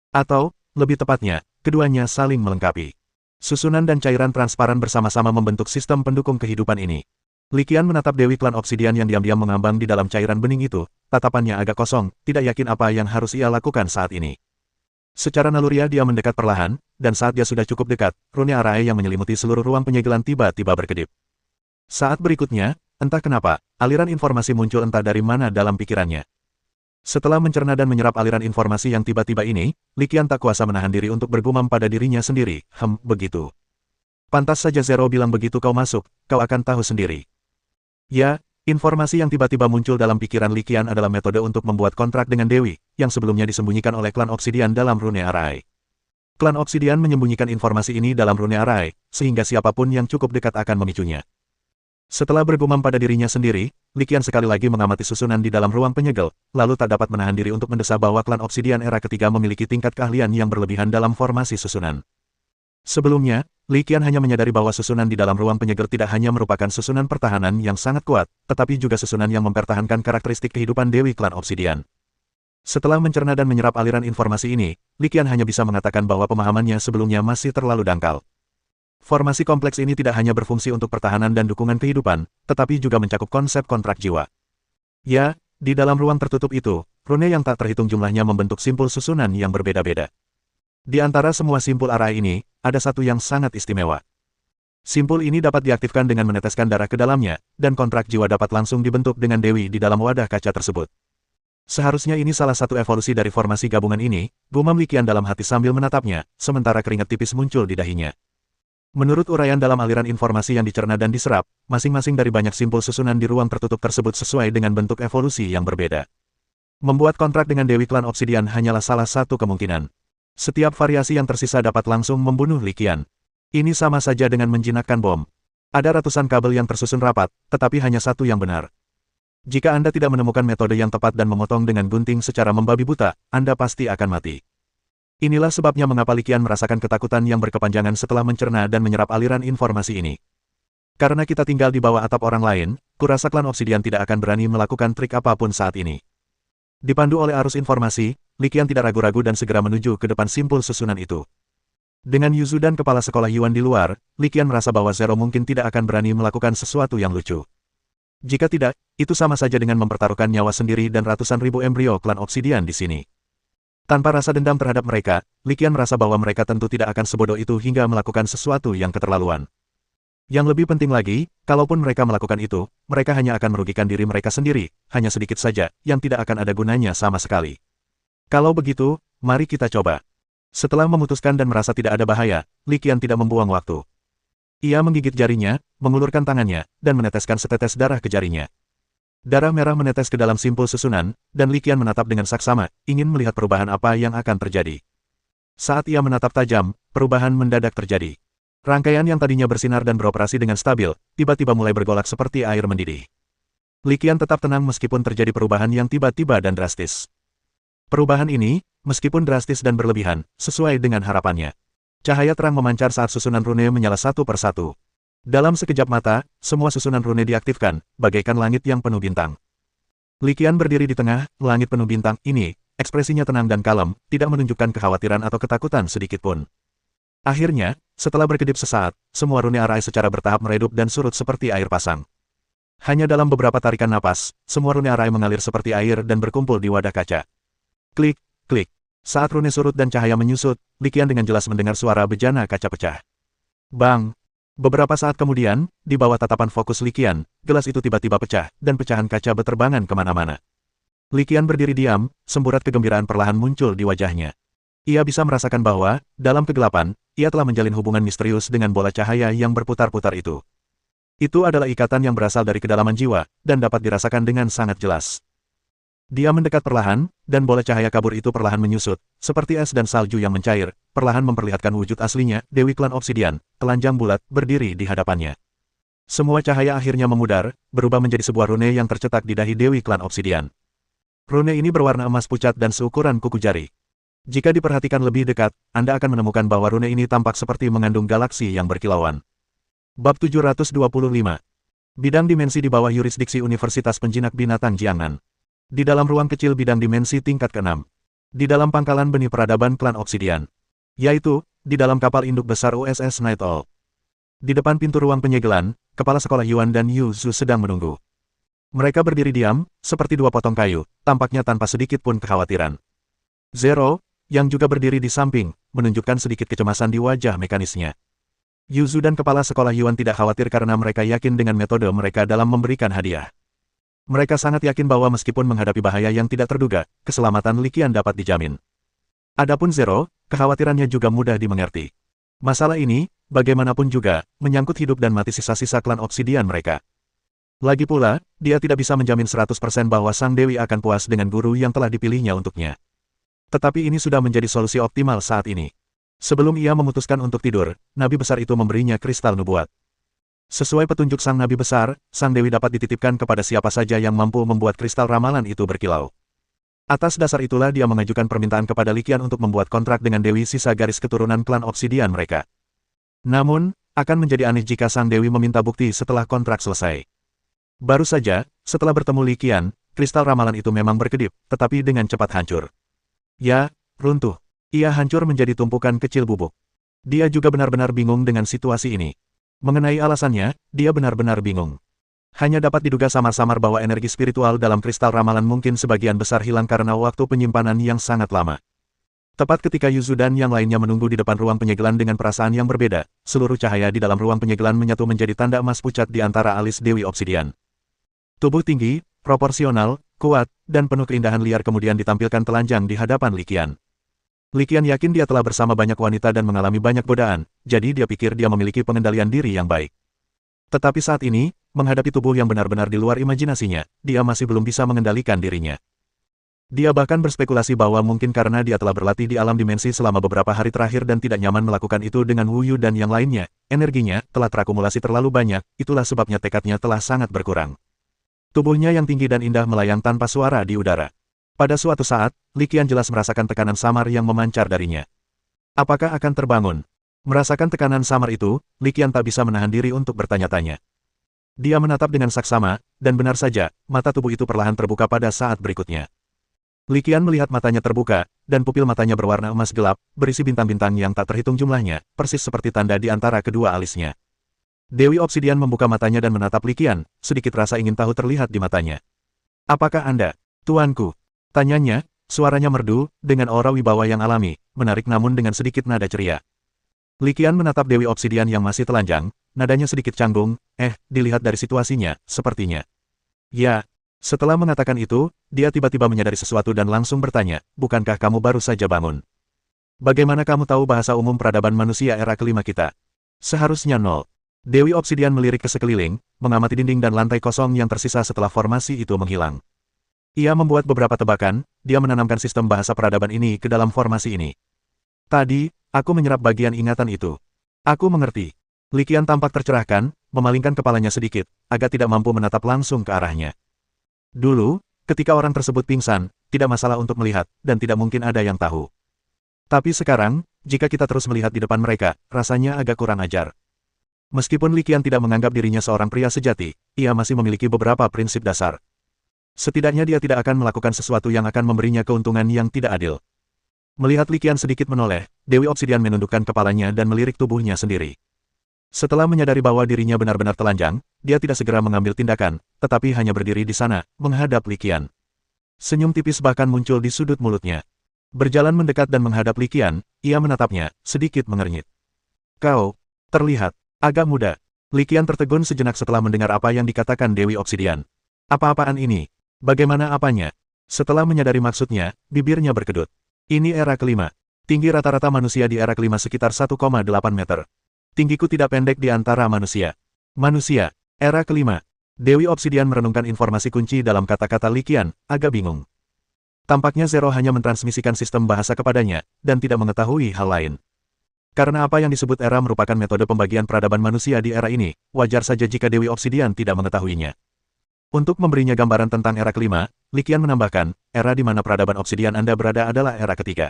Atau, lebih tepatnya, keduanya saling melengkapi. Susunan dan cairan transparan bersama-sama membentuk sistem pendukung kehidupan ini. Li Qian menatap Dewi Klan Obsidian yang diam-diam mengambang di dalam cairan bening itu, tatapannya agak kosong, tidak yakin apa yang harus ia lakukan saat ini. Secara naluriah dia mendekat perlahan, dan saat dia sudah cukup dekat, rune arai yang menyelimuti seluruh ruang penyegelan tiba-tiba berkedip. Saat berikutnya, entah kenapa, aliran informasi muncul entah dari mana dalam pikirannya. Setelah mencerna dan menyerap aliran informasi yang tiba-tiba ini, Li Qian tak kuasa menahan diri untuk bergumam pada dirinya sendiri, begitu. Pantas saja Zero bilang begitu kau masuk, kau akan tahu sendiri. Ya, informasi yang tiba-tiba muncul dalam pikiran Li Qian adalah metode untuk membuat kontrak dengan Dewi, yang sebelumnya disembunyikan oleh klan Obsidian dalam rune arai. Klan Obsidian menyembunyikan informasi ini dalam rune arai, sehingga siapapun yang cukup dekat akan memicunya. Setelah bergumam pada dirinya sendiri, Li Qian sekali lagi mengamati susunan di dalam ruang penyegel, lalu tak dapat menahan diri untuk mendesah bahwa klan Obsidian era ketiga memiliki tingkat keahlian yang berlebihan dalam formasi susunan. Sebelumnya, Li Qian hanya menyadari bahwa susunan di dalam ruang penyegel tidak hanya merupakan susunan pertahanan yang sangat kuat, tetapi juga susunan yang mempertahankan karakteristik kehidupan Dewi Klan Obsidian. Setelah mencerna dan menyerap aliran informasi ini, Li Qian hanya bisa mengatakan bahwa pemahamannya sebelumnya masih terlalu dangkal. Formasi kompleks ini tidak hanya berfungsi untuk pertahanan dan dukungan kehidupan, tetapi juga mencakup konsep kontrak jiwa. Ya, di dalam ruang tertutup itu, rune yang tak terhitung jumlahnya membentuk simpul susunan yang berbeda-beda. Di antara semua simpul arai ini, ada satu yang sangat istimewa. Simpul ini dapat diaktifkan dengan meneteskan darah ke dalamnya, dan kontrak jiwa dapat langsung dibentuk dengan Dewi di dalam wadah kaca tersebut. Seharusnya ini salah satu evolusi dari formasi gabungan ini, gumam Li Qian dalam hati sambil menatapnya, sementara keringat tipis muncul di dahinya. Menurut uraian dalam aliran informasi yang dicerna dan diserap, masing-masing dari banyak simpul susunan di ruang tertutup tersebut sesuai dengan bentuk evolusi yang berbeda. Membuat kontrak dengan Dewi Klan Obsidian hanyalah salah satu kemungkinan. Setiap variasi yang tersisa dapat langsung membunuh Li Qian. Ini sama saja dengan menjinakkan bom. Ada ratusan kabel yang tersusun rapat, tetapi hanya satu yang benar. Jika Anda tidak menemukan metode yang tepat dan memotong dengan gunting secara membabi buta, Anda pasti akan mati. Inilah sebabnya mengapa Li Qian merasakan ketakutan yang berkepanjangan setelah mencerna dan menyerap aliran informasi ini. Karena kita tinggal di bawah atap orang lain, kurasa klan Obsidian tidak akan berani melakukan trik apapun saat ini. Dipandu oleh arus informasi, Li Qian tidak ragu-ragu dan segera menuju ke depan simpul susunan itu. Dengan Yuzu dan kepala sekolah Yuan di luar, Li Qian merasa bahwa Zero mungkin tidak akan berani melakukan sesuatu yang lucu. Jika tidak, itu sama saja dengan mempertaruhkan nyawa sendiri dan ratusan ribu embrio klan Obsidian di sini. Tanpa rasa dendam terhadap mereka, Li Qian merasa bahwa mereka tentu tidak akan sebodoh itu hingga melakukan sesuatu yang keterlaluan. Yang lebih penting lagi, kalaupun mereka melakukan itu, mereka hanya akan merugikan diri mereka sendiri, hanya sedikit saja, yang tidak akan ada gunanya sama sekali. Kalau begitu, mari kita coba. Setelah memutuskan dan merasa tidak ada bahaya, Li Qian tidak membuang waktu. Ia menggigit jarinya, mengulurkan tangannya, dan meneteskan setetes darah ke jarinya. Darah merah menetes ke dalam simpul susunan, dan Li Qian menatap dengan saksama, ingin melihat perubahan apa yang akan terjadi. Saat ia menatap tajam, perubahan mendadak terjadi. Rangkaian yang tadinya bersinar dan beroperasi dengan stabil, tiba-tiba mulai bergolak seperti air mendidih. Li Qian tetap tenang meskipun terjadi perubahan yang tiba-tiba dan drastis. Perubahan ini, meskipun drastis dan berlebihan, sesuai dengan harapannya. Cahaya terang memancar saat susunan rune menyala satu persatu. Dalam sekejap mata, semua susunan rune diaktifkan, bagaikan langit yang penuh bintang. Li Qian berdiri di tengah langit penuh bintang ini, ekspresinya tenang dan kalem, tidak menunjukkan kekhawatiran atau ketakutan sedikitpun. Akhirnya, setelah berkedip sesaat, semua rune arai secara bertahap meredup dan surut seperti air pasang. Hanya dalam beberapa tarikan napas, semua rune arai mengalir seperti air dan berkumpul di wadah kaca. Klik, klik. Saat rune surut dan cahaya menyusut, Li Qian dengan jelas mendengar suara bejana kaca pecah. Bang! Beberapa saat kemudian, di bawah tatapan fokus Li Qian, gelas itu tiba-tiba pecah, dan pecahan kaca berterbangan kemana-mana. Li Qian berdiri diam, semburat kegembiraan perlahan muncul di wajahnya. Ia bisa merasakan bahwa, dalam kegelapan, ia telah menjalin hubungan misterius dengan bola cahaya yang berputar-putar itu. Itu adalah ikatan yang berasal dari kedalaman jiwa, dan dapat dirasakan dengan sangat jelas. Dia mendekat perlahan, dan bola cahaya kabur itu perlahan menyusut, seperti es dan salju yang mencair, perlahan memperlihatkan wujud aslinya, Dewi Klan Obsidian, telanjang bulat, berdiri di hadapannya. Semua cahaya akhirnya memudar, berubah menjadi sebuah rune yang tercetak di dahi Dewi Klan Obsidian. Rune ini berwarna emas pucat dan seukuran kuku jari. Jika diperhatikan lebih dekat, Anda akan menemukan bahwa rune ini tampak seperti mengandung galaksi yang berkilauan. Bab 725. Bidang dimensi di bawah yurisdiksi Universitas Penjinak Binatang Jiangnan. Di dalam ruang kecil bidang dimensi tingkat ke-6. Di dalam pangkalan benih peradaban Klan Obsidian. Yaitu, di dalam kapal induk besar USS Night Owl. Di depan pintu ruang penyegelan, kepala sekolah Yuan dan Yu Zhu sedang menunggu. Mereka berdiri diam, seperti dua potong kayu, tampaknya tanpa sedikit pun kekhawatiran. Zero, yang juga berdiri di samping, menunjukkan sedikit kecemasan di wajah mekanisnya. Yu Zhu dan kepala sekolah Yuan tidak khawatir karena mereka yakin dengan metode mereka dalam memberikan hadiah. Mereka sangat yakin bahwa meskipun menghadapi bahaya yang tidak terduga, keselamatan Li Qian dapat dijamin. Adapun Zero, kekhawatirannya juga mudah dimengerti. Masalah ini, bagaimanapun juga, menyangkut hidup dan mati sisa-sisa klan Obsidian mereka. Lagi pula, dia tidak bisa menjamin 100% bahwa Sang Dewi akan puas dengan guru yang telah dipilihnya untuknya. Tetapi ini sudah menjadi solusi optimal saat ini. Sebelum ia memutuskan untuk tidur, Nabi Besar itu memberinya kristal nubuat. Sesuai petunjuk Sang Nabi Besar, Sang Dewi dapat dititipkan kepada siapa saja yang mampu membuat kristal ramalan itu berkilau. Atas dasar itulah dia mengajukan permintaan kepada Li Qian untuk membuat kontrak dengan Dewi sisa garis keturunan klan Obsidian mereka. Namun, akan menjadi aneh jika Sang Dewi meminta bukti setelah kontrak selesai. Baru saja, setelah bertemu Li Qian, kristal ramalan itu memang berkedip, tetapi dengan cepat hancur. Ya, runtuh. Ia hancur menjadi tumpukan kecil bubuk. Dia juga benar-benar bingung dengan situasi ini. Mengenai alasannya, dia benar-benar bingung. Hanya dapat diduga samar-samar bahwa energi spiritual dalam kristal ramalan mungkin sebagian besar hilang karena waktu penyimpanan yang sangat lama. Tepat ketika Yu Zhu dan yang lainnya menunggu di depan ruang penyegelan dengan perasaan yang berbeda, seluruh cahaya di dalam ruang penyegelan menyatu menjadi tanda emas pucat di antara alis Dewi Obsidian. Tubuh tinggi, proporsional, kuat, dan penuh keindahan liar kemudian ditampilkan telanjang di hadapan Li Qian. Li Qian yakin dia telah bersama banyak wanita dan mengalami banyak godaan, jadi dia pikir dia memiliki pengendalian diri yang baik. Tetapi saat ini, menghadapi tubuh yang benar-benar di luar imajinasinya, dia masih belum bisa mengendalikan dirinya. Dia bahkan berspekulasi bahwa mungkin karena dia telah berlatih di alam dimensi selama beberapa hari terakhir dan tidak nyaman melakukan itu dengan Wu Yu dan yang lainnya, energinya telah terakumulasi terlalu banyak, itulah sebabnya tekadnya telah sangat berkurang. Tubuhnya yang tinggi dan indah melayang tanpa suara di udara. Pada suatu saat, Li Qian jelas merasakan tekanan samar yang memancar darinya. Apakah akan terbangun? Merasakan tekanan samar itu, Li Qian tak bisa menahan diri untuk bertanya-tanya. Dia menatap dengan saksama, dan benar saja, mata tubuh itu perlahan terbuka pada saat berikutnya. Li Qian melihat matanya terbuka, dan pupil matanya berwarna emas gelap, berisi bintang-bintang yang tak terhitung jumlahnya, persis seperti tanda di antara kedua alisnya. Dewi Obsidian membuka matanya dan menatap Li Qian, sedikit rasa ingin tahu terlihat di matanya. "Apakah Anda, tuanku?" Tanyanya, suaranya merdu, dengan aura wibawa yang alami, menarik namun dengan sedikit nada ceria. Li Qian menatap Dewi Obsidian yang masih telanjang, nadanya sedikit canggung, dilihat dari situasinya, sepertinya. Ya, setelah mengatakan itu, dia tiba-tiba menyadari sesuatu dan langsung bertanya, "Bukankah kamu baru saja bangun? Bagaimana kamu tahu bahasa umum peradaban manusia era kelima kita?" "Seharusnya nol." Dewi Obsidian melirik ke sekeliling, mengamati dinding dan lantai kosong yang tersisa setelah formasi itu menghilang. Ia membuat beberapa tebakan, dia menanamkan sistem bahasa peradaban ini ke dalam formasi ini. "Tadi, aku menyerap bagian ingatan itu. Aku mengerti." Li Qian tampak tercerahkan, memalingkan kepalanya sedikit, agak tidak mampu menatap langsung ke arahnya. Dulu, ketika orang tersebut pingsan, tidak masalah untuk melihat, dan tidak mungkin ada yang tahu. Tapi sekarang, jika kita terus melihat di depan mereka, rasanya agak kurang ajar. Meskipun Li Qian tidak menganggap dirinya seorang pria sejati, ia masih memiliki beberapa prinsip dasar. Setidaknya dia tidak akan melakukan sesuatu yang akan memberinya keuntungan yang tidak adil. Melihat Li Qian sedikit menoleh, Dewi Obsidian menundukkan kepalanya dan melirik tubuhnya sendiri. Setelah menyadari bahwa dirinya benar-benar telanjang, dia tidak segera mengambil tindakan, tetapi hanya berdiri di sana, menghadap Li Qian. Senyum tipis bahkan muncul di sudut mulutnya. Berjalan mendekat dan menghadap Li Qian, ia menatapnya, sedikit mengernyit. "Kau terlihat agak muda." Li Qian tertegun sejenak setelah mendengar apa yang dikatakan Dewi Obsidian. "Apa-apaan ini? Bagaimana apanya?" Setelah menyadari maksudnya, bibirnya berkedut. "Ini era kelima. Tinggi rata-rata manusia di era kelima sekitar 1,8 meter. Tinggiku tidak pendek di antara manusia." "Manusia, era kelima." Dewi Obsidian merenungkan informasi kunci dalam kata-kata Li Qian, agak bingung. Tampaknya Zero hanya mentransmisikan sistem bahasa kepadanya, dan tidak mengetahui hal lain. Karena apa yang disebut era merupakan metode pembagian peradaban manusia di era ini, wajar saja jika Dewi Obsidian tidak mengetahuinya. Untuk memberinya gambaran tentang era kelima, Li Qian menambahkan, era di mana peradaban Obsidian Anda berada adalah era ketiga.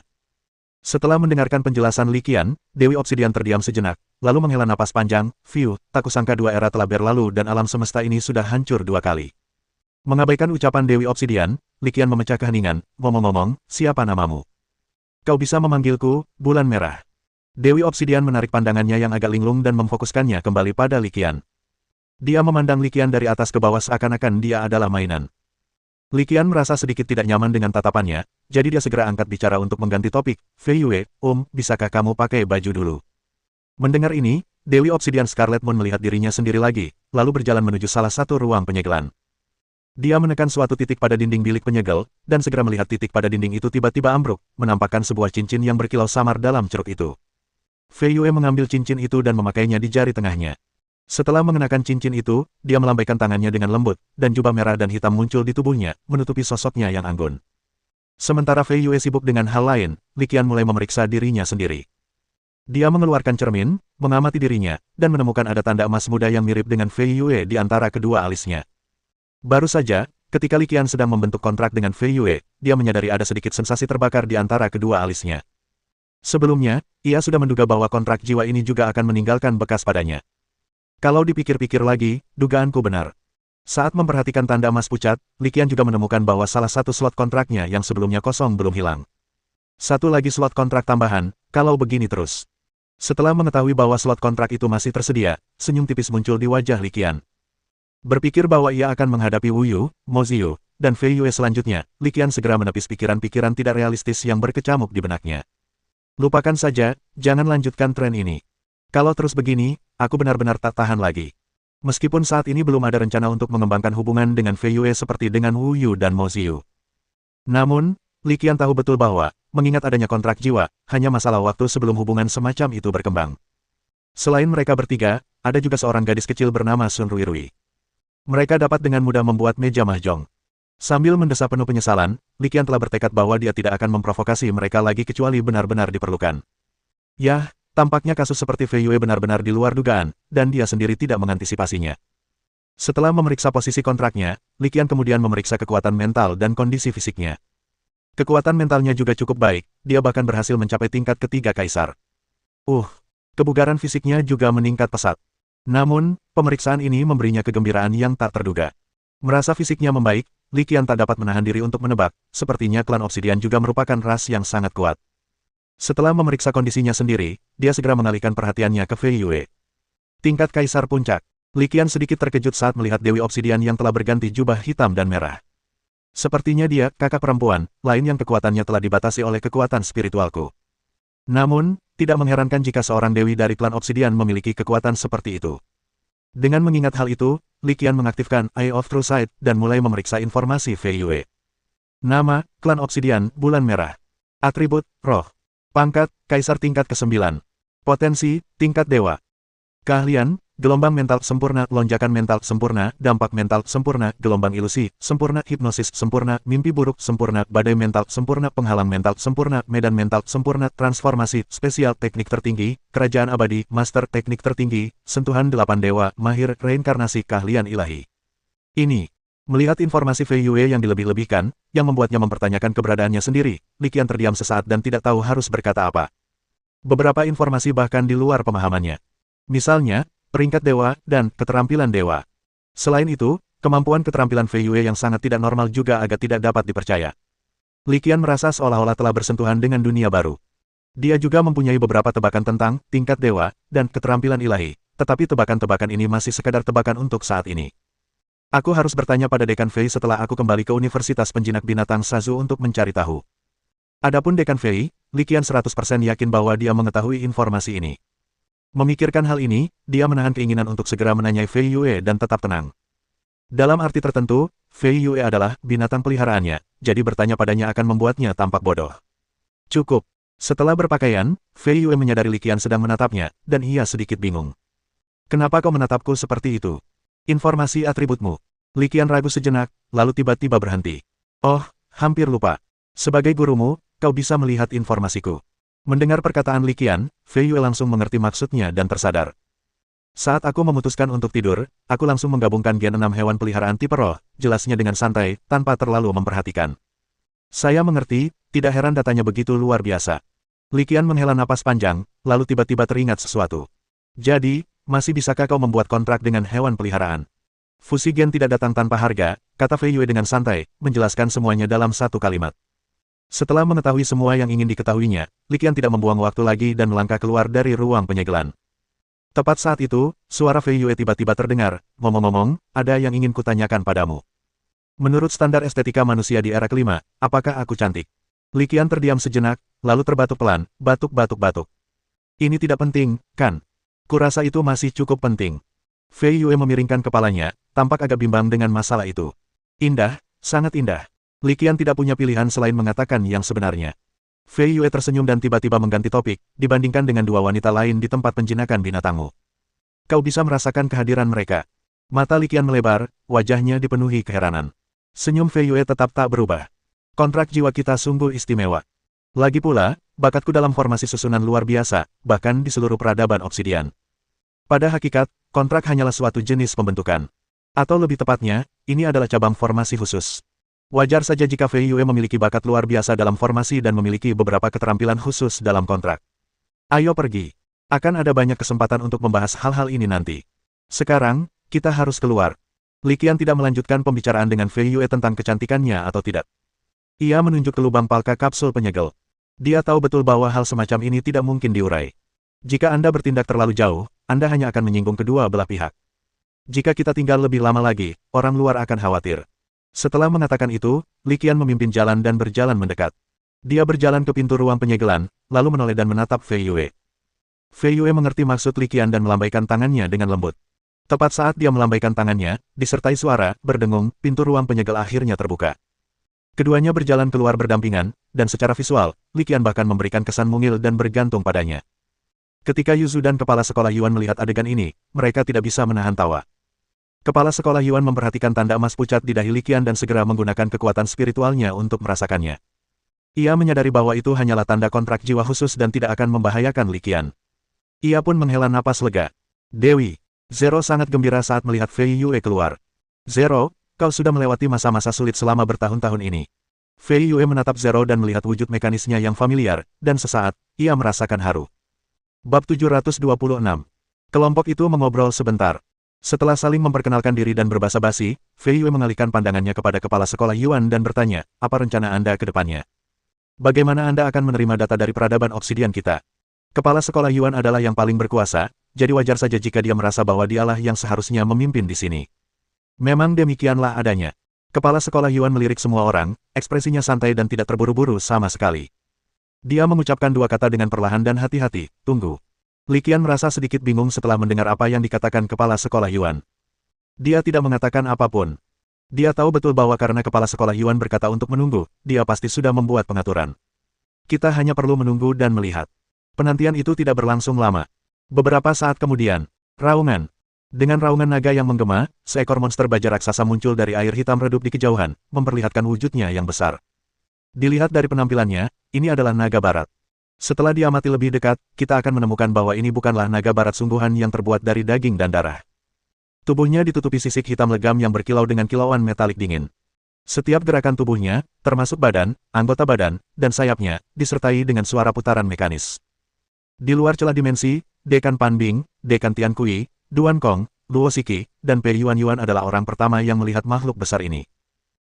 Setelah mendengarkan penjelasan Li Qian, Dewi Obsidian terdiam sejenak, lalu menghela napas panjang. Tak kusangka dua era telah berlalu dan alam semesta ini sudah hancur dua kali. Mengabaikan ucapan Dewi Obsidian, Li Qian memecah keheningan. Ngomong-ngomong, siapa namamu? Kau bisa memanggilku, Bulan Merah. Dewi Obsidian menarik pandangannya yang agak linglung dan memfokuskannya kembali pada Li Qian. Dia memandang Li Qian dari atas ke bawah seakan-akan dia adalah mainan. Li Qian merasa sedikit tidak nyaman dengan tatapannya, jadi dia segera angkat bicara untuk mengganti topik. Fei Yue, bisakah kamu pakai baju dulu? Mendengar ini, Dewi Obsidian Scarlet Moon melihat dirinya sendiri lagi, lalu berjalan menuju salah satu ruang penyegelan. Dia menekan suatu titik pada dinding bilik penyegel, dan segera melihat titik pada dinding itu tiba-tiba ambruk, menampakkan sebuah cincin yang berkilau samar dalam ceruk itu. Fei Yue mengambil cincin itu dan memakainya di jari tengahnya. Setelah mengenakan cincin itu, dia melambaikan tangannya dengan lembut, dan jubah merah dan hitam muncul di tubuhnya, menutupi sosoknya yang anggun. Sementara Fei Yue sibuk dengan hal lain, Li Qian mulai memeriksa dirinya sendiri. Dia mengeluarkan cermin, mengamati dirinya, dan menemukan ada tanda emas muda yang mirip dengan Fei Yue di antara kedua alisnya. Baru saja, ketika Li Qian sedang membentuk kontrak dengan Fei Yue, dia menyadari ada sedikit sensasi terbakar di antara kedua alisnya. Sebelumnya, ia sudah menduga bahwa kontrak jiwa ini juga akan meninggalkan bekas padanya. Kalau dipikir-pikir lagi, dugaanku benar. Saat memperhatikan tanda emas pucat, Li Qian juga menemukan bahwa salah satu slot kontraknya yang sebelumnya kosong belum hilang. Satu lagi slot kontrak tambahan, kalau begini terus. Setelah mengetahui bahwa slot kontrak itu masih tersedia, senyum tipis muncul di wajah Li Qian. Berpikir bahwa ia akan menghadapi Wu Yu, Mo Ziyu, dan Fei Yue selanjutnya, Li Qian segera menepis pikiran-pikiran tidak realistis yang berkecamuk di benaknya. Lupakan saja, jangan lanjutkan tren ini. Kalau terus begini, aku benar-benar tak tahan lagi. Meskipun saat ini belum ada rencana untuk mengembangkan hubungan dengan Fei Yue seperti dengan Wu Yu dan Mo Ziyu. Namun, Li Qian tahu betul bahwa, mengingat adanya kontrak jiwa, hanya masalah waktu sebelum hubungan semacam itu berkembang. Selain mereka bertiga, ada juga seorang gadis kecil bernama Sun Ruirui. Mereka dapat dengan mudah membuat meja mahjong. Sambil mendesah penuh penyesalan, Li Qian telah bertekad bahwa dia tidak akan memprovokasi mereka lagi kecuali benar-benar diperlukan. Yah, tampaknya kasus seperti Fei Yue benar-benar di luar dugaan, dan dia sendiri tidak mengantisipasinya. Setelah memeriksa posisi kontraknya, Li Qian kemudian memeriksa kekuatan mental dan kondisi fisiknya. Kekuatan mentalnya juga cukup baik, dia bahkan berhasil mencapai tingkat ketiga kaisar. Kebugaran fisiknya juga meningkat pesat. Namun, pemeriksaan ini memberinya kegembiraan yang tak terduga. Merasa fisiknya membaik, Li Qian tak dapat menahan diri untuk menebak, sepertinya klan Obsidian juga merupakan ras yang sangat kuat. Setelah memeriksa kondisinya sendiri, dia segera mengalihkan perhatiannya ke Fei Yue. Tingkat kaisar puncak. Li Qian sedikit terkejut saat melihat Dewi Obsidian yang telah berganti jubah hitam dan merah. Sepertinya dia, kakak perempuan, lain yang kekuatannya telah dibatasi oleh kekuatan spiritualku. Namun, tidak mengherankan jika seorang dewi dari klan Obsidian memiliki kekuatan seperti itu. Dengan mengingat hal itu, Li Qian mengaktifkan Eye of True Sight dan mulai memeriksa informasi Fei Yue. Nama, klan Obsidian, Bulan Merah. Atribut, Roh. Pangkat, Kaisar tingkat ke-9. Potensi, tingkat Dewa. Keahlian, gelombang mental sempurna, lonjakan mental sempurna, dampak mental sempurna, gelombang ilusi, sempurna, hipnosis sempurna, mimpi buruk sempurna, badai mental sempurna, penghalang mental sempurna, medan mental sempurna, transformasi, spesial, teknik tertinggi, kerajaan abadi, master, teknik tertinggi, sentuhan 8 dewa, mahir, reinkarnasi, keahlian ilahi. Ini. Melihat informasi Fei Yue yang dilebih-lebihkan, yang membuatnya mempertanyakan keberadaannya sendiri, Li Qian terdiam sesaat dan tidak tahu harus berkata apa. Beberapa informasi bahkan di luar pemahamannya. Misalnya, peringkat dewa, dan keterampilan dewa. Selain itu, kemampuan keterampilan Fei Yue yang sangat tidak normal juga agak tidak dapat dipercaya. Li Qian merasa seolah-olah telah bersentuhan dengan dunia baru. Dia juga mempunyai beberapa tebakan tentang tingkat dewa, dan keterampilan ilahi, tetapi tebakan-tebakan ini masih sekadar tebakan untuk saat ini. Aku harus bertanya pada Dekan Fei setelah aku kembali ke Universitas Penjinak Binatang Sazu untuk mencari tahu. Adapun Dekan Fei, Li Qian 100% yakin bahwa dia mengetahui informasi ini. Memikirkan hal ini, dia menahan keinginan untuk segera menanyai Fei Yue dan tetap tenang. Dalam arti tertentu, Fei Yue adalah binatang peliharaannya, jadi bertanya padanya akan membuatnya tampak bodoh. Cukup. Setelah berpakaian, Fei Yue menyadari Li Qian sedang menatapnya, dan ia sedikit bingung. Kenapa kau menatapku seperti itu? Informasi atributmu. Li Qian ragu sejenak, lalu tiba-tiba berhenti. Oh, hampir lupa. Sebagai gurumu, kau bisa melihat informasiku. Mendengar perkataan Li Qian, Fei Yue langsung mengerti maksudnya dan tersadar. Saat aku memutuskan untuk tidur, aku langsung menggabungkan gen 6 hewan peliharaan tipe roh, jelasnya dengan santai, tanpa terlalu memperhatikan. Saya mengerti, tidak heran datanya begitu luar biasa. Li Qian menghela napas panjang, lalu tiba-tiba teringat sesuatu. Jadi, masih bisakah kau membuat kontrak dengan hewan peliharaan? Fusi gen tidak datang tanpa harga, kata Fei Yue dengan santai, menjelaskan semuanya dalam satu kalimat. Setelah mengetahui semua yang ingin diketahuinya, Li Qian tidak membuang waktu lagi dan melangkah keluar dari ruang penyegelan. Tepat saat itu, suara Fei Yue tiba-tiba terdengar, ngomong-ngomong, ada yang ingin kutanyakan padamu. Menurut standar estetika manusia di era kelima, apakah aku cantik? Li Qian terdiam sejenak, lalu terbatuk pelan, batuk-batuk-batuk. Ini tidak penting, kan? Kurasa itu masih cukup penting. Fei Yue memiringkan kepalanya, tampak agak bimbang dengan masalah itu. Indah, sangat indah. Li Qian tidak punya pilihan selain mengatakan yang sebenarnya. Fei Yue tersenyum dan tiba-tiba mengganti topik, dibandingkan dengan dua wanita lain di tempat penjinakan binatangmu. Kau bisa merasakan kehadiran mereka. Mata Li Qian melebar, wajahnya dipenuhi keheranan. Senyum Fei Yue tetap tak berubah. Kontrak jiwa kita sungguh istimewa. Lagi pula, bakatku dalam formasi susunan luar biasa, bahkan di seluruh peradaban obsidian. Pada hakikat, kontrak hanyalah suatu jenis pembentukan. Atau lebih tepatnya, ini adalah cabang formasi khusus. Wajar saja jika Fei Yue memiliki bakat luar biasa dalam formasi dan memiliki beberapa keterampilan khusus dalam kontrak. Ayo pergi. Akan ada banyak kesempatan untuk membahas hal-hal ini nanti. Sekarang, kita harus keluar. Li Qian tidak melanjutkan pembicaraan dengan Fei Yue tentang kecantikannya atau tidak. Ia menunjuk ke lubang palka kapsul penyegel. Dia tahu betul bahwa hal semacam ini tidak mungkin diurai. Jika Anda bertindak terlalu jauh, Anda hanya akan menyinggung kedua belah pihak. Jika kita tinggal lebih lama lagi, orang luar akan khawatir. Setelah mengatakan itu, Li Qian memimpin jalan dan berjalan mendekat. Dia berjalan ke pintu ruang penyegelan, lalu menoleh dan menatap Fei Yue. Fei Yue mengerti maksud Li Qian dan melambaikan tangannya dengan lembut. Tepat saat dia melambaikan tangannya, disertai suara berdengung, pintu ruang penyegel akhirnya terbuka. Keduanya berjalan keluar berdampingan, dan secara visual, Li Qian bahkan memberikan kesan mungil dan bergantung padanya. Ketika Yu Zu dan kepala sekolah Yuan melihat adegan ini, mereka tidak bisa menahan tawa. Kepala sekolah Yuan memperhatikan tanda emas pucat di dahi Li Qian dan segera menggunakan kekuatan spiritualnya untuk merasakannya. Ia menyadari bahwa itu hanyalah tanda kontrak jiwa khusus dan tidak akan membahayakan Li Qian. Ia pun menghela napas lega. Dewi, Zero sangat gembira saat melihat Fei Yue keluar. Zero, kau sudah melewati masa-masa sulit selama bertahun-tahun ini. Fei Yue menatap Zero dan melihat wujud mekanisnya yang familiar, dan sesaat, ia merasakan haru. Bab 726. Kelompok itu mengobrol sebentar. Setelah saling memperkenalkan diri dan berbasa-basi, Fei Yue mengalihkan pandangannya kepada kepala sekolah Yuan dan bertanya, apa rencana Anda ke depannya? Bagaimana Anda akan menerima data dari peradaban obsidian kita? Kepala sekolah Yuan adalah yang paling berkuasa, jadi wajar saja jika dia merasa bahwa dialah yang seharusnya memimpin di sini. Memang demikianlah adanya. Kepala sekolah Yuan melirik semua orang, ekspresinya santai dan tidak terburu-buru sama sekali. Dia mengucapkan dua kata dengan perlahan dan hati-hati, tunggu. Li Qian merasa sedikit bingung setelah mendengar apa yang dikatakan kepala sekolah Yuan. Dia tidak mengatakan apapun. Dia tahu betul bahwa karena kepala sekolah Yuan berkata untuk menunggu, dia pasti sudah membuat pengaturan. Kita hanya perlu menunggu dan melihat. Penantian itu tidak berlangsung lama. Beberapa saat kemudian, raungan. Dengan raungan naga yang menggema, seekor monster baja raksasa muncul dari air hitam redup di kejauhan, memperlihatkan wujudnya yang besar. Dilihat dari penampilannya, ini adalah naga barat. Setelah diamati lebih dekat, kita akan menemukan bahwa ini bukanlah naga barat sungguhan yang terbuat dari daging dan darah. Tubuhnya ditutupi sisik hitam legam yang berkilau dengan kilauan metalik dingin. Setiap gerakan tubuhnya, termasuk badan, anggota badan, dan sayapnya, disertai dengan suara putaran mekanis. Di luar celah dimensi, Dekan Pan Bing, Dekan Tian Kui, Duan Kong, Luo Siki, dan Pei Yuan Yuan adalah orang pertama yang melihat makhluk besar ini.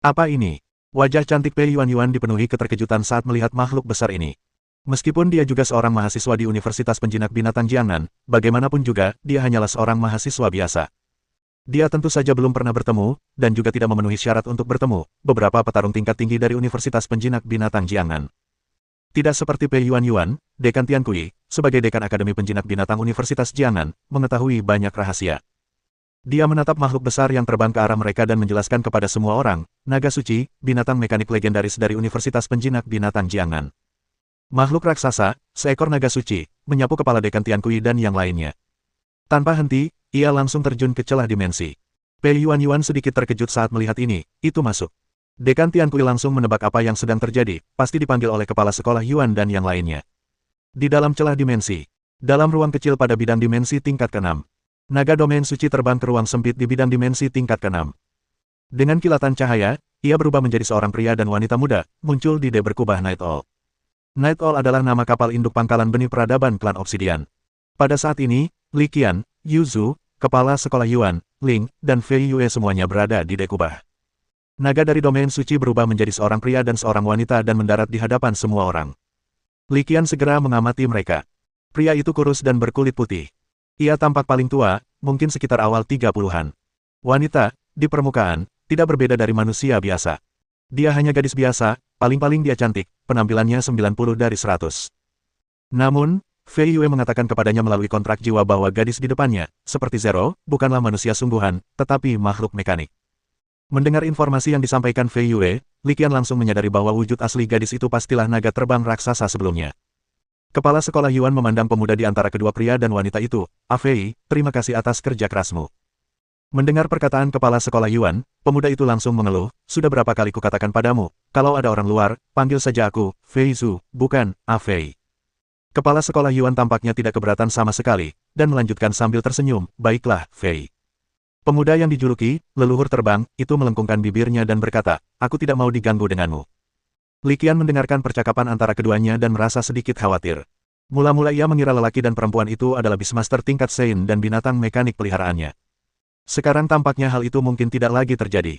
Apa ini? Wajah cantik Pei Yuan Yuan dipenuhi keterkejutan saat melihat makhluk besar ini. Meskipun dia juga seorang mahasiswa di Universitas Penjinak Binatang Jiangnan, bagaimanapun juga, dia hanyalah seorang mahasiswa biasa. Dia tentu saja belum pernah bertemu, dan juga tidak memenuhi syarat untuk bertemu, beberapa petarung tingkat tinggi dari Universitas Penjinak Binatang Jiangnan. Tidak seperti Pei Yuan Yuan, Dekan Tian Kui, sebagai Dekan Akademi Penjinak Binatang Universitas Jiangnan, mengetahui banyak rahasia. Dia menatap makhluk besar yang terbang ke arah mereka dan menjelaskan kepada semua orang, naga suci, binatang mekanik legendaris dari Universitas Penjinak Binatang Jiangnan. Makhluk raksasa, seekor naga suci, menyapu kepala Dekan Tian Kui dan yang lainnya. Tanpa henti, ia langsung terjun ke celah dimensi. Pei Yuan Yuan sedikit terkejut saat melihat ini, itu masuk. Dekan Tian Kui langsung menebak apa yang sedang terjadi, pasti dipanggil oleh kepala sekolah Yuan dan yang lainnya. Di dalam celah dimensi. Dalam ruang kecil pada bidang dimensi tingkat ke-6. Naga domain suci terbang ke ruang sempit di bidang dimensi tingkat ke-6. Dengan kilatan cahaya, ia berubah menjadi seorang pria dan wanita muda, muncul di D berkubah Night Owl. Night Owl adalah nama kapal induk pangkalan benih peradaban klan Obsidian. Pada saat ini, Li Qian, Yu Zhu, Kepala Sekolah Yuan, Ling, dan Fei Yue semuanya berada di D kubah. Naga dari domain suci berubah menjadi seorang pria dan seorang wanita dan mendarat di hadapan semua orang. Li Qian segera mengamati mereka. Pria itu kurus dan berkulit putih. Ia tampak paling tua, mungkin sekitar awal 30-an. Wanita, di permukaan, tidak berbeda dari manusia biasa. Dia hanya gadis biasa, paling-paling dia cantik, penampilannya 90 dari 100. Namun, Fei Yue mengatakan kepadanya melalui kontrak jiwa bahwa gadis di depannya, seperti Zero, bukanlah manusia sungguhan, tetapi makhluk mekanik. Mendengar informasi yang disampaikan Fei Yue, Li Qian langsung menyadari bahwa wujud asli gadis itu pastilah naga terbang raksasa sebelumnya. Kepala sekolah Yuan memandang pemuda di antara kedua pria dan wanita itu. Fei, terima kasih atas kerja kerasmu. Mendengar perkataan kepala sekolah Yuan, pemuda itu langsung mengeluh, sudah berapa kali kukatakan padamu, kalau ada orang luar, panggil saja aku, Fei Zhu, bukan, Fei. Kepala sekolah Yuan tampaknya tidak keberatan sama sekali, dan melanjutkan sambil tersenyum, baiklah, Fei. Pemuda yang dijuluki, leluhur terbang, itu melengkungkan bibirnya dan berkata, aku tidak mau diganggu denganmu. Li Qian mendengarkan percakapan antara keduanya dan merasa sedikit khawatir. Mula-mula ia mengira lelaki dan perempuan itu adalah Beastmaster tingkat Sein dan binatang mekanik peliharaannya. Sekarang tampaknya hal itu mungkin tidak lagi terjadi.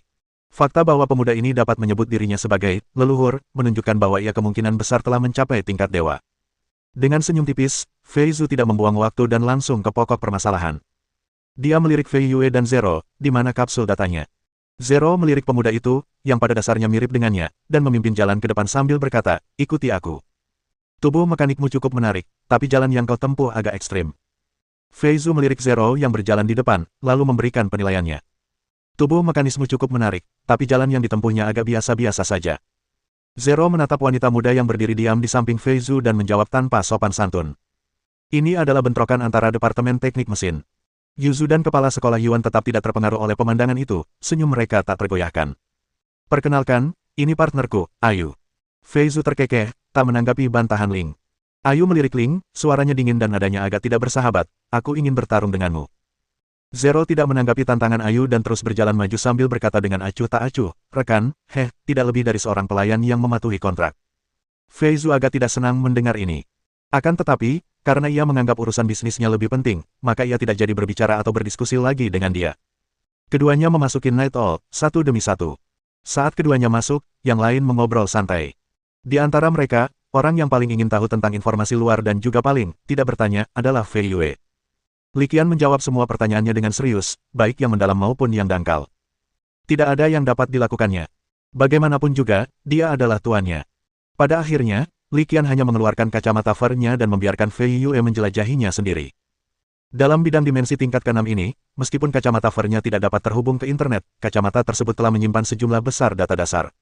Fakta bahwa pemuda ini dapat menyebut dirinya sebagai leluhur, menunjukkan bahwa ia kemungkinan besar telah mencapai tingkat dewa. Dengan senyum tipis, Fei Zhu tidak membuang waktu dan langsung ke pokok permasalahan. Dia melirik Fei Yue dan Zero, di mana kapsul datanya. Zero melirik pemuda itu, yang pada dasarnya mirip dengannya, dan memimpin jalan ke depan sambil berkata, ikuti aku. Tubuh mekanikmu cukup menarik, tapi jalan yang kau tempuh agak ekstrim. Fei Zhu melirik Zero yang berjalan di depan, lalu memberikan penilaiannya. Tubuh mekanismu cukup menarik, tapi jalan yang ditempuhnya agak biasa-biasa saja. Zero menatap wanita muda yang berdiri diam di samping Fei Zhu dan menjawab tanpa sopan santun. Ini adalah bentrokan antara Departemen Teknik Mesin. Yu Zhu dan Kepala Sekolah Yuan tetap tidak terpengaruh oleh pemandangan itu, senyum mereka tak tergoyahkan. Perkenalkan, ini partnerku, Ayu. Fei Zhu terkekeh, tak menanggapi bantahan Ling. Ayu melirik Ling, suaranya dingin dan nadanya agak tidak bersahabat, aku ingin bertarung denganmu. Zero tidak menanggapi tantangan Ayu dan terus berjalan maju sambil berkata dengan acuh tak acuh, rekan, tidak lebih dari seorang pelayan yang mematuhi kontrak. Fei Zhu agak tidak senang mendengar ini. Akan tetapi, karena ia menganggap urusan bisnisnya lebih penting, maka ia tidak jadi berbicara atau berdiskusi lagi dengan dia. Keduanya memasuki Night Owl, satu demi satu. Saat keduanya masuk, yang lain mengobrol santai. Di antara mereka, orang yang paling ingin tahu tentang informasi luar dan juga paling tidak bertanya adalah Fei Yue. Li Qian menjawab semua pertanyaannya dengan serius, baik yang mendalam maupun yang dangkal. Tidak ada yang dapat dilakukannya. Bagaimanapun juga, dia adalah tuannya. Pada akhirnya, Li Qian hanya mengeluarkan kacamata VR-nya dan membiarkan Fei Yue menjelajahinya sendiri. Dalam bidang dimensi tingkat ke-6 ini, meskipun kacamata VR-nya tidak dapat terhubung ke internet, kacamata tersebut telah menyimpan sejumlah besar data dasar.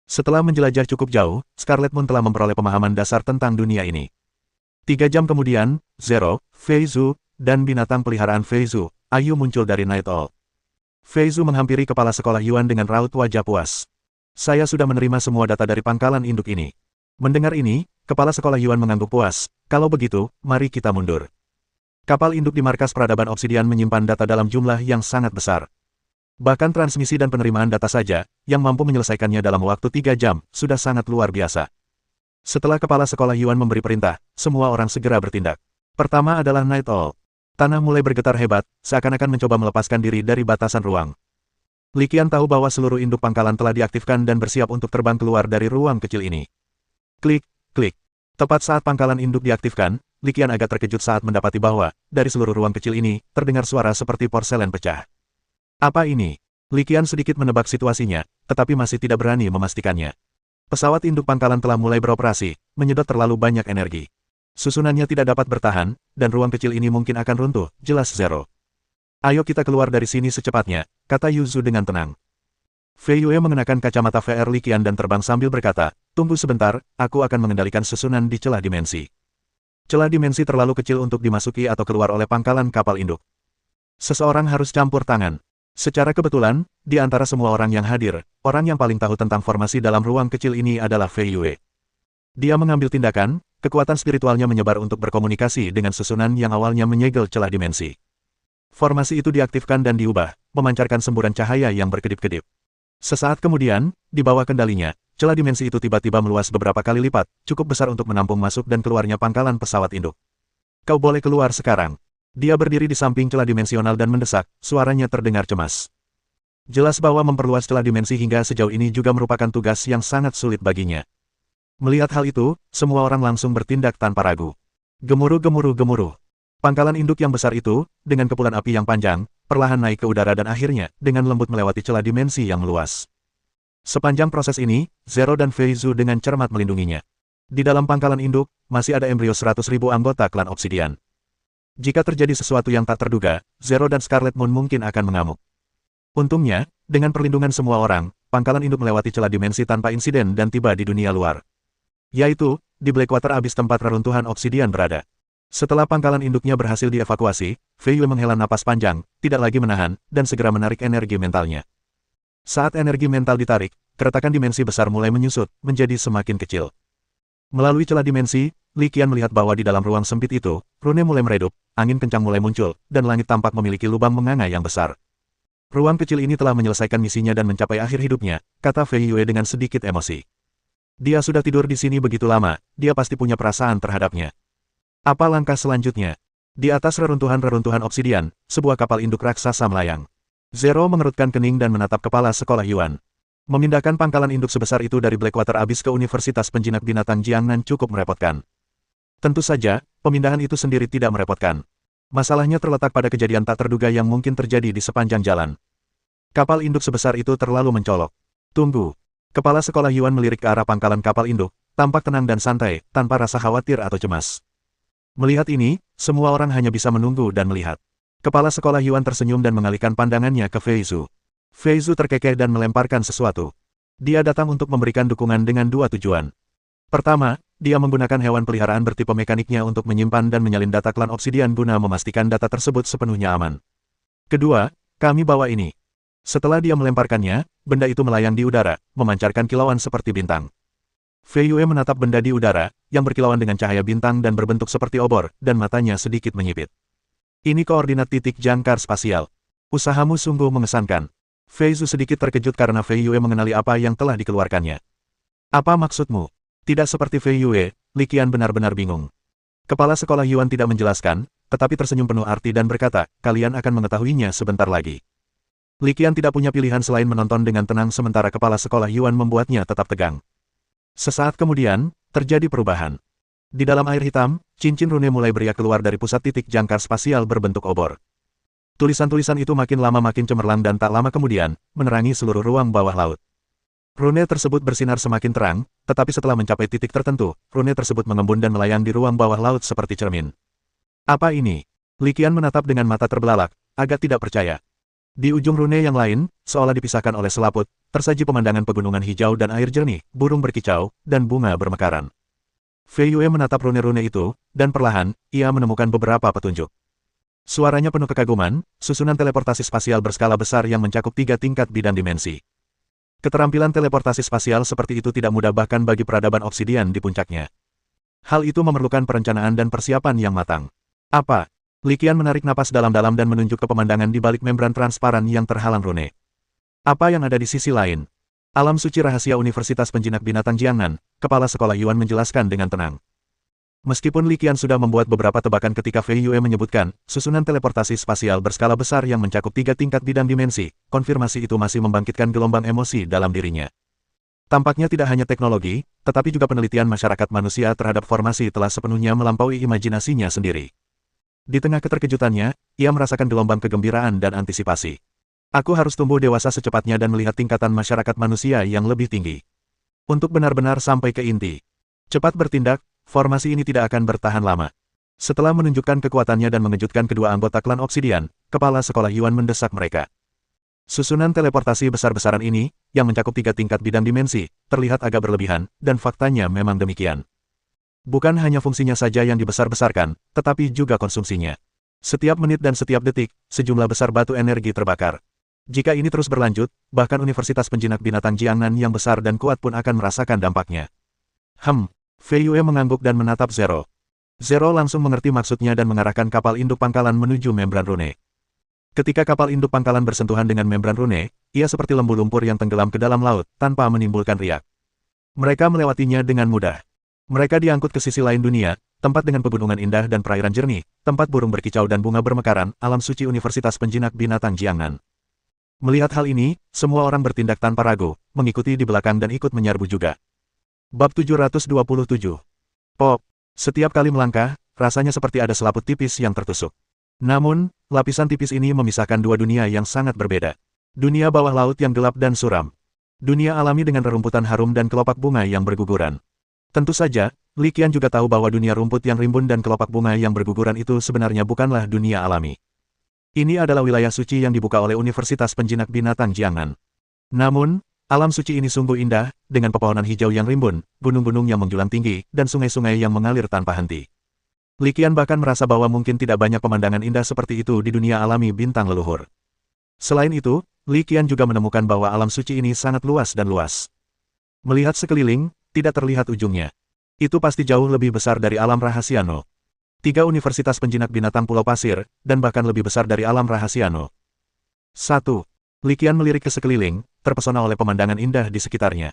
Setelah menjelajah cukup jauh, Scarlet Moon telah memperoleh pemahaman dasar tentang dunia ini. 3 jam kemudian, Zero, Fei Zhu, dan binatang peliharaan Fei Zhu, Ayu muncul dari Night Owl. Fei Zhu menghampiri kepala sekolah Yuan dengan raut wajah puas. Saya sudah menerima semua data dari pangkalan induk ini. Mendengar ini, kepala sekolah Yuan mengangguk puas, kalau begitu, mari kita mundur. Kapal induk di markas peradaban Obsidian menyimpan data dalam jumlah yang sangat besar. Bahkan transmisi dan penerimaan data saja, yang mampu menyelesaikannya dalam waktu 3 jam, sudah sangat luar biasa. Setelah kepala sekolah Yuan memberi perintah, semua orang segera bertindak. Pertama adalah Night Owl. Tanah mulai bergetar hebat, seakan-akan mencoba melepaskan diri dari batasan ruang. Li Qian tahu bahwa seluruh induk pangkalan telah diaktifkan dan bersiap untuk terbang keluar dari ruang kecil ini. Klik, klik. Tepat saat pangkalan induk diaktifkan, Li Qian agak terkejut saat mendapati bahwa, dari seluruh ruang kecil ini, terdengar suara seperti porselen pecah. Apa ini? Li Qian sedikit menebak situasinya, tetapi masih tidak berani memastikannya. Pesawat induk pangkalan telah mulai beroperasi, menyedot terlalu banyak energi. Susunannya tidak dapat bertahan, dan ruang kecil ini mungkin akan runtuh, jelas Zero. Ayo kita keluar dari sini secepatnya, kata Yu Zhu dengan tenang. Fei Yue mengenakan kacamata VR Li Qian dan terbang sambil berkata, tunggu sebentar, aku akan mengendalikan susunan di celah dimensi. Celah dimensi terlalu kecil untuk dimasuki atau keluar oleh pangkalan kapal induk. Seseorang harus campur tangan. Secara kebetulan, di antara semua orang yang hadir, orang yang paling tahu tentang formasi dalam ruang kecil ini adalah Fei Yue. Dia mengambil tindakan, kekuatan spiritualnya menyebar untuk berkomunikasi dengan susunan yang awalnya menyegel celah dimensi. Formasi itu diaktifkan dan diubah, memancarkan semburan cahaya yang berkedip-kedip. Sesaat kemudian, di bawah kendalinya, celah dimensi itu tiba-tiba meluas beberapa kali lipat, cukup besar untuk menampung masuk dan keluarnya pangkalan pesawat induk. Kau boleh keluar sekarang. Dia berdiri di samping celah dimensional dan mendesak, suaranya terdengar cemas. Jelas bahwa memperluas celah dimensi hingga sejauh ini juga merupakan tugas yang sangat sulit baginya. Melihat hal itu, semua orang langsung bertindak tanpa ragu. Gemuruh, gemuruh, gemuruh. Pangkalan induk yang besar itu, dengan kepulan api yang panjang, perlahan naik ke udara dan akhirnya, dengan lembut melewati celah dimensi yang meluas. Sepanjang proses ini, Zero dan Fei Zhu dengan cermat melindunginya. Di dalam pangkalan induk, masih ada embrio 100.000 anggota klan Obsidian. Jika terjadi sesuatu yang tak terduga, Zero dan Scarlet Moon mungkin akan mengamuk. Untungnya, dengan perlindungan semua orang, pangkalan induk melewati celah dimensi tanpa insiden dan tiba di dunia luar. Yaitu, di Blackwater Abyss tempat reruntuhan Obsidian berada. Setelah pangkalan induknya berhasil dievakuasi, Fei Yue menghela napas panjang, tidak lagi menahan, dan segera menarik energi mentalnya. Saat energi mental ditarik, keretakan dimensi besar mulai menyusut, menjadi semakin kecil. Melalui celah dimensi, Li Qian melihat bahwa di dalam ruang sempit itu, rune mulai meredup, angin kencang mulai muncul, dan langit tampak memiliki lubang menganga yang besar. Ruang kecil ini telah menyelesaikan misinya dan mencapai akhir hidupnya, kata Fei Yue dengan sedikit emosi. Dia sudah tidur di sini begitu lama, dia pasti punya perasaan terhadapnya. Apa langkah selanjutnya? Di atas reruntuhan-reruntuhan obsidian, sebuah kapal induk raksasa melayang. Zero mengerutkan kening dan menatap kepala sekolah Yuan. Memindahkan pangkalan induk sebesar itu dari Blackwater Abyss ke Universitas Penjinak Binatang Jiangnan cukup merepotkan. Tentu saja, pemindahan itu sendiri tidak merepotkan. Masalahnya terletak pada kejadian tak terduga yang mungkin terjadi di sepanjang jalan. Kapal induk sebesar itu terlalu mencolok. Tunggu. Kepala sekolah Yuan melirik ke arah pangkalan kapal induk, tampak tenang dan santai, tanpa rasa khawatir atau cemas. Melihat ini, semua orang hanya bisa menunggu dan melihat. Kepala sekolah Yuan tersenyum dan mengalihkan pandangannya ke Fei Zhu. Fei Zhu terkekeh dan melemparkan sesuatu. Dia datang untuk memberikan dukungan dengan dua tujuan. Pertama, dia menggunakan hewan peliharaan bertipe mekaniknya untuk menyimpan dan menyalin data klan Obsidian guna memastikan data tersebut sepenuhnya aman. Kedua, kami bawa ini. Setelah dia melemparkannya, benda itu melayang di udara, memancarkan kilauan seperti bintang. Fei Yue menatap benda di udara, yang berkilauan dengan cahaya bintang dan berbentuk seperti obor, dan matanya sedikit menyipit. Ini koordinat titik jangkar spasial. Usahamu sungguh mengesankan. Fei Zhu sedikit terkejut karena Fei Yue mengenali apa yang telah dikeluarkannya. Apa maksudmu? Tidak seperti Fei Yue, Li Qian benar-benar bingung. Kepala sekolah Yuan tidak menjelaskan, tetapi tersenyum penuh arti dan berkata, kalian akan mengetahuinya sebentar lagi. Li Qian tidak punya pilihan selain menonton dengan tenang sementara kepala sekolah Yuan membuatnya tetap tegang. Sesaat kemudian, terjadi perubahan. Di dalam air hitam, cincin rune mulai beriak keluar dari pusat titik jangkar spasial berbentuk obor. Tulisan-tulisan itu makin lama makin cemerlang dan tak lama kemudian, menerangi seluruh ruang bawah laut. Rune tersebut bersinar semakin terang, tetapi setelah mencapai titik tertentu, rune tersebut mengembun dan melayang di ruang bawah laut seperti cermin. Apa ini? Li Qian menatap dengan mata terbelalak, agak tidak percaya. Di ujung rune yang lain, seolah dipisahkan oleh selaput, tersaji pemandangan pegunungan hijau dan air jernih, burung berkicau, dan bunga bermekaran. Fei Yue menatap rune-rune itu, dan perlahan, ia menemukan beberapa petunjuk. Suaranya penuh kekaguman, susunan teleportasi spasial berskala besar yang mencakup 3 tingkat bidang dimensi. Keterampilan teleportasi spasial seperti itu tidak mudah bahkan bagi peradaban obsidian di puncaknya. Hal itu memerlukan perencanaan dan persiapan yang matang. Apa? Li Qian menarik napas dalam-dalam dan menunjuk ke pemandangan di balik membran transparan yang terhalang rune. Apa yang ada di sisi lain? Alam suci rahasia Universitas Penjinak Binatang Jiangnan, kepala sekolah Yuan menjelaskan dengan tenang. Meskipun Li Qian sudah membuat beberapa tebakan ketika Fei Yue menyebutkan, susunan teleportasi spasial berskala besar yang mencakup 3 tingkat bidang dimensi, konfirmasi itu masih membangkitkan gelombang emosi dalam dirinya. Tampaknya tidak hanya teknologi, tetapi juga penelitian masyarakat manusia terhadap formasi telah sepenuhnya melampaui imajinasinya sendiri. Di tengah keterkejutannya, ia merasakan gelombang kegembiraan dan antisipasi. Aku harus tumbuh dewasa secepatnya dan melihat tingkatan masyarakat manusia yang lebih tinggi. Untuk benar-benar sampai ke inti. Cepat bertindak, formasi ini tidak akan bertahan lama. Setelah menunjukkan kekuatannya dan mengejutkan kedua anggota klan Obsidian, kepala sekolah Yuan mendesak mereka. Susunan teleportasi besar-besaran ini, yang mencakup 3 tingkat bidang dimensi, terlihat agak berlebihan, dan faktanya memang demikian. Bukan hanya fungsinya saja yang dibesar-besarkan, tetapi juga konsumsinya. Setiap menit dan setiap detik, sejumlah besar batu energi terbakar. Jika ini terus berlanjut, bahkan Universitas Penjinak Binatang Jiangnan yang besar dan kuat pun akan merasakan dampaknya. Fei Yue mengangguk dan menatap Zero. Zero langsung mengerti maksudnya dan mengarahkan kapal induk pangkalan menuju membran rune. Ketika kapal induk pangkalan bersentuhan dengan membran rune, ia seperti lembu lumpur yang tenggelam ke dalam laut, tanpa menimbulkan riak. Mereka melewatinya dengan mudah. Mereka diangkut ke sisi lain dunia, tempat dengan pegunungan indah dan perairan jernih, tempat burung berkicau dan bunga bermekaran, alam suci Universitas Penjinak Binatang Jiangnan. Melihat hal ini, semua orang bertindak tanpa ragu, mengikuti di belakang dan ikut menyerbu juga. Bab 727. Pop. Setiap kali melangkah, rasanya seperti ada selaput tipis yang tertusuk. Namun, lapisan tipis ini memisahkan dua dunia yang sangat berbeda. Dunia bawah laut yang gelap dan suram. Dunia alami dengan rerumputan harum dan kelopak bunga yang berguguran. Tentu saja, Li Qian juga tahu bahwa dunia rumput yang rimbun dan kelopak bunga yang berguguran itu sebenarnya bukanlah dunia alami. Ini adalah wilayah suci yang dibuka oleh Universitas Penjinak Binatang Jiangnan. Namun, alam suci ini sungguh indah, dengan pepohonan hijau yang rimbun, gunung-gunung yang menjulang tinggi, dan sungai-sungai yang mengalir tanpa henti. Li Qian bahkan merasa bahwa mungkin tidak banyak pemandangan indah seperti itu di dunia alami bintang leluhur. Selain itu, Li Qian juga menemukan bahwa alam suci ini sangat luas dan luas. Melihat sekeliling, tidak terlihat ujungnya. Itu pasti jauh lebih besar dari alam rahasia No. 3 Universitas Penjinak Binatang Pulau Pasir, dan bahkan lebih besar dari alam rahasia No. 1. Li Qian melirik ke sekeliling, terpesona oleh pemandangan indah di sekitarnya.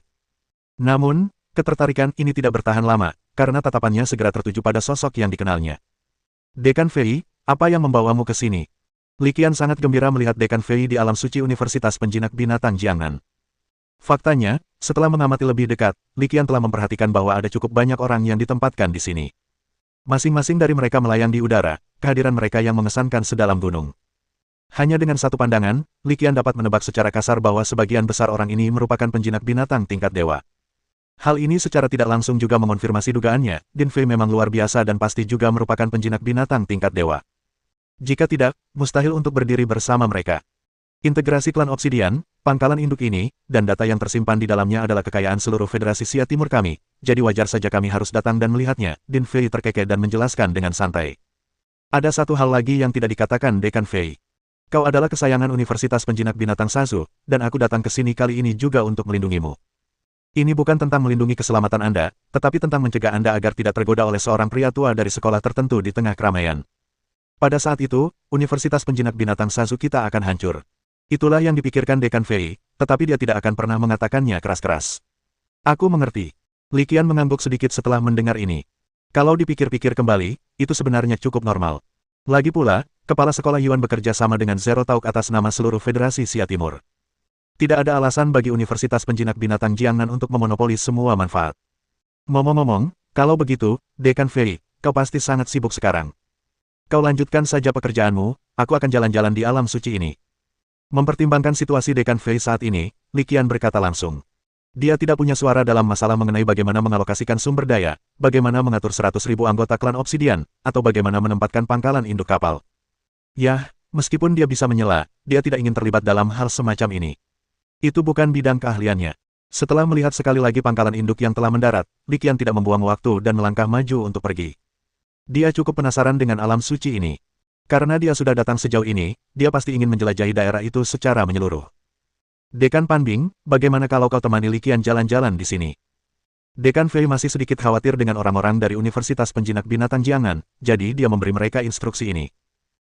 Namun, ketertarikan ini tidak bertahan lama, karena tatapannya segera tertuju pada sosok yang dikenalnya. Dekan Fei, apa yang membawamu ke sini? Li Qian sangat gembira melihat Dekan Fei di alam suci Universitas Penjinak Binatang Jiangnan. Faktanya, setelah mengamati lebih dekat, Li Qian telah memperhatikan bahwa ada cukup banyak orang yang ditempatkan di sini. Masing-masing dari mereka melayang di udara, kehadiran mereka yang mengesankan sedalam gunung. Hanya dengan satu pandangan, Li Qian dapat menebak secara kasar bahwa sebagian besar orang ini merupakan penjinak binatang tingkat dewa. Hal ini secara tidak langsung juga mengonfirmasi dugaannya, Din Fei memang luar biasa dan pasti juga merupakan penjinak binatang tingkat dewa. Jika tidak, mustahil untuk berdiri bersama mereka. Integrasi klan Obsidian, pangkalan induk ini, dan data yang tersimpan di dalamnya adalah kekayaan seluruh Federasi Sia Timur kami, jadi wajar saja kami harus datang dan melihatnya, Din Fei terkekeh dan menjelaskan dengan santai. Ada satu hal lagi yang tidak dikatakan Dekan Fei. Kau adalah kesayangan Universitas Penjinak Binatang Sasu, dan aku datang ke sini kali ini juga untuk melindungimu. Ini bukan tentang melindungi keselamatan Anda, tetapi tentang mencegah Anda agar tidak tergoda oleh seorang pria tua dari sekolah tertentu di tengah keramaian. Pada saat itu, Universitas Penjinak Binatang Sasu kita akan hancur. Itulah yang dipikirkan Dekan Fei, tetapi dia tidak akan pernah mengatakannya keras-keras. Aku mengerti. Li Qian mengangguk sedikit setelah mendengar ini. Kalau dipikir-pikir kembali, itu sebenarnya cukup normal. Lagi pula, Kepala Sekolah Yuan bekerja sama dengan Zero Tauk atas nama seluruh Federasi Sia Timur. Tidak ada alasan bagi Universitas Penjinak Binatang Jiangnan untuk memonopoli semua manfaat. Ngomong-ngomong, kalau begitu, Dekan Fei, kau pasti sangat sibuk sekarang. Kau lanjutkan saja pekerjaanmu, aku akan jalan-jalan di alam suci ini. Mempertimbangkan situasi Dekan Fei saat ini, Li Qian berkata langsung. Dia tidak punya suara dalam masalah mengenai bagaimana mengalokasikan sumber daya, bagaimana mengatur 100.000 anggota klan Obsidian, atau bagaimana menempatkan pangkalan induk kapal. Yah, meskipun dia bisa menyela, dia tidak ingin terlibat dalam hal semacam ini. Itu bukan bidang keahliannya. Setelah melihat sekali lagi pangkalan induk yang telah mendarat, Li Qian tidak membuang waktu dan melangkah maju untuk pergi. Dia cukup penasaran dengan alam suci ini. Karena dia sudah datang sejauh ini, dia pasti ingin menjelajahi daerah itu secara menyeluruh. Dekan Panbing, bagaimana kalau kau temani Li Qian jalan-jalan di sini? Dekan Fei masih sedikit khawatir dengan orang-orang dari Universitas Penjinak Binatang Jiangnan, jadi dia memberi mereka instruksi ini.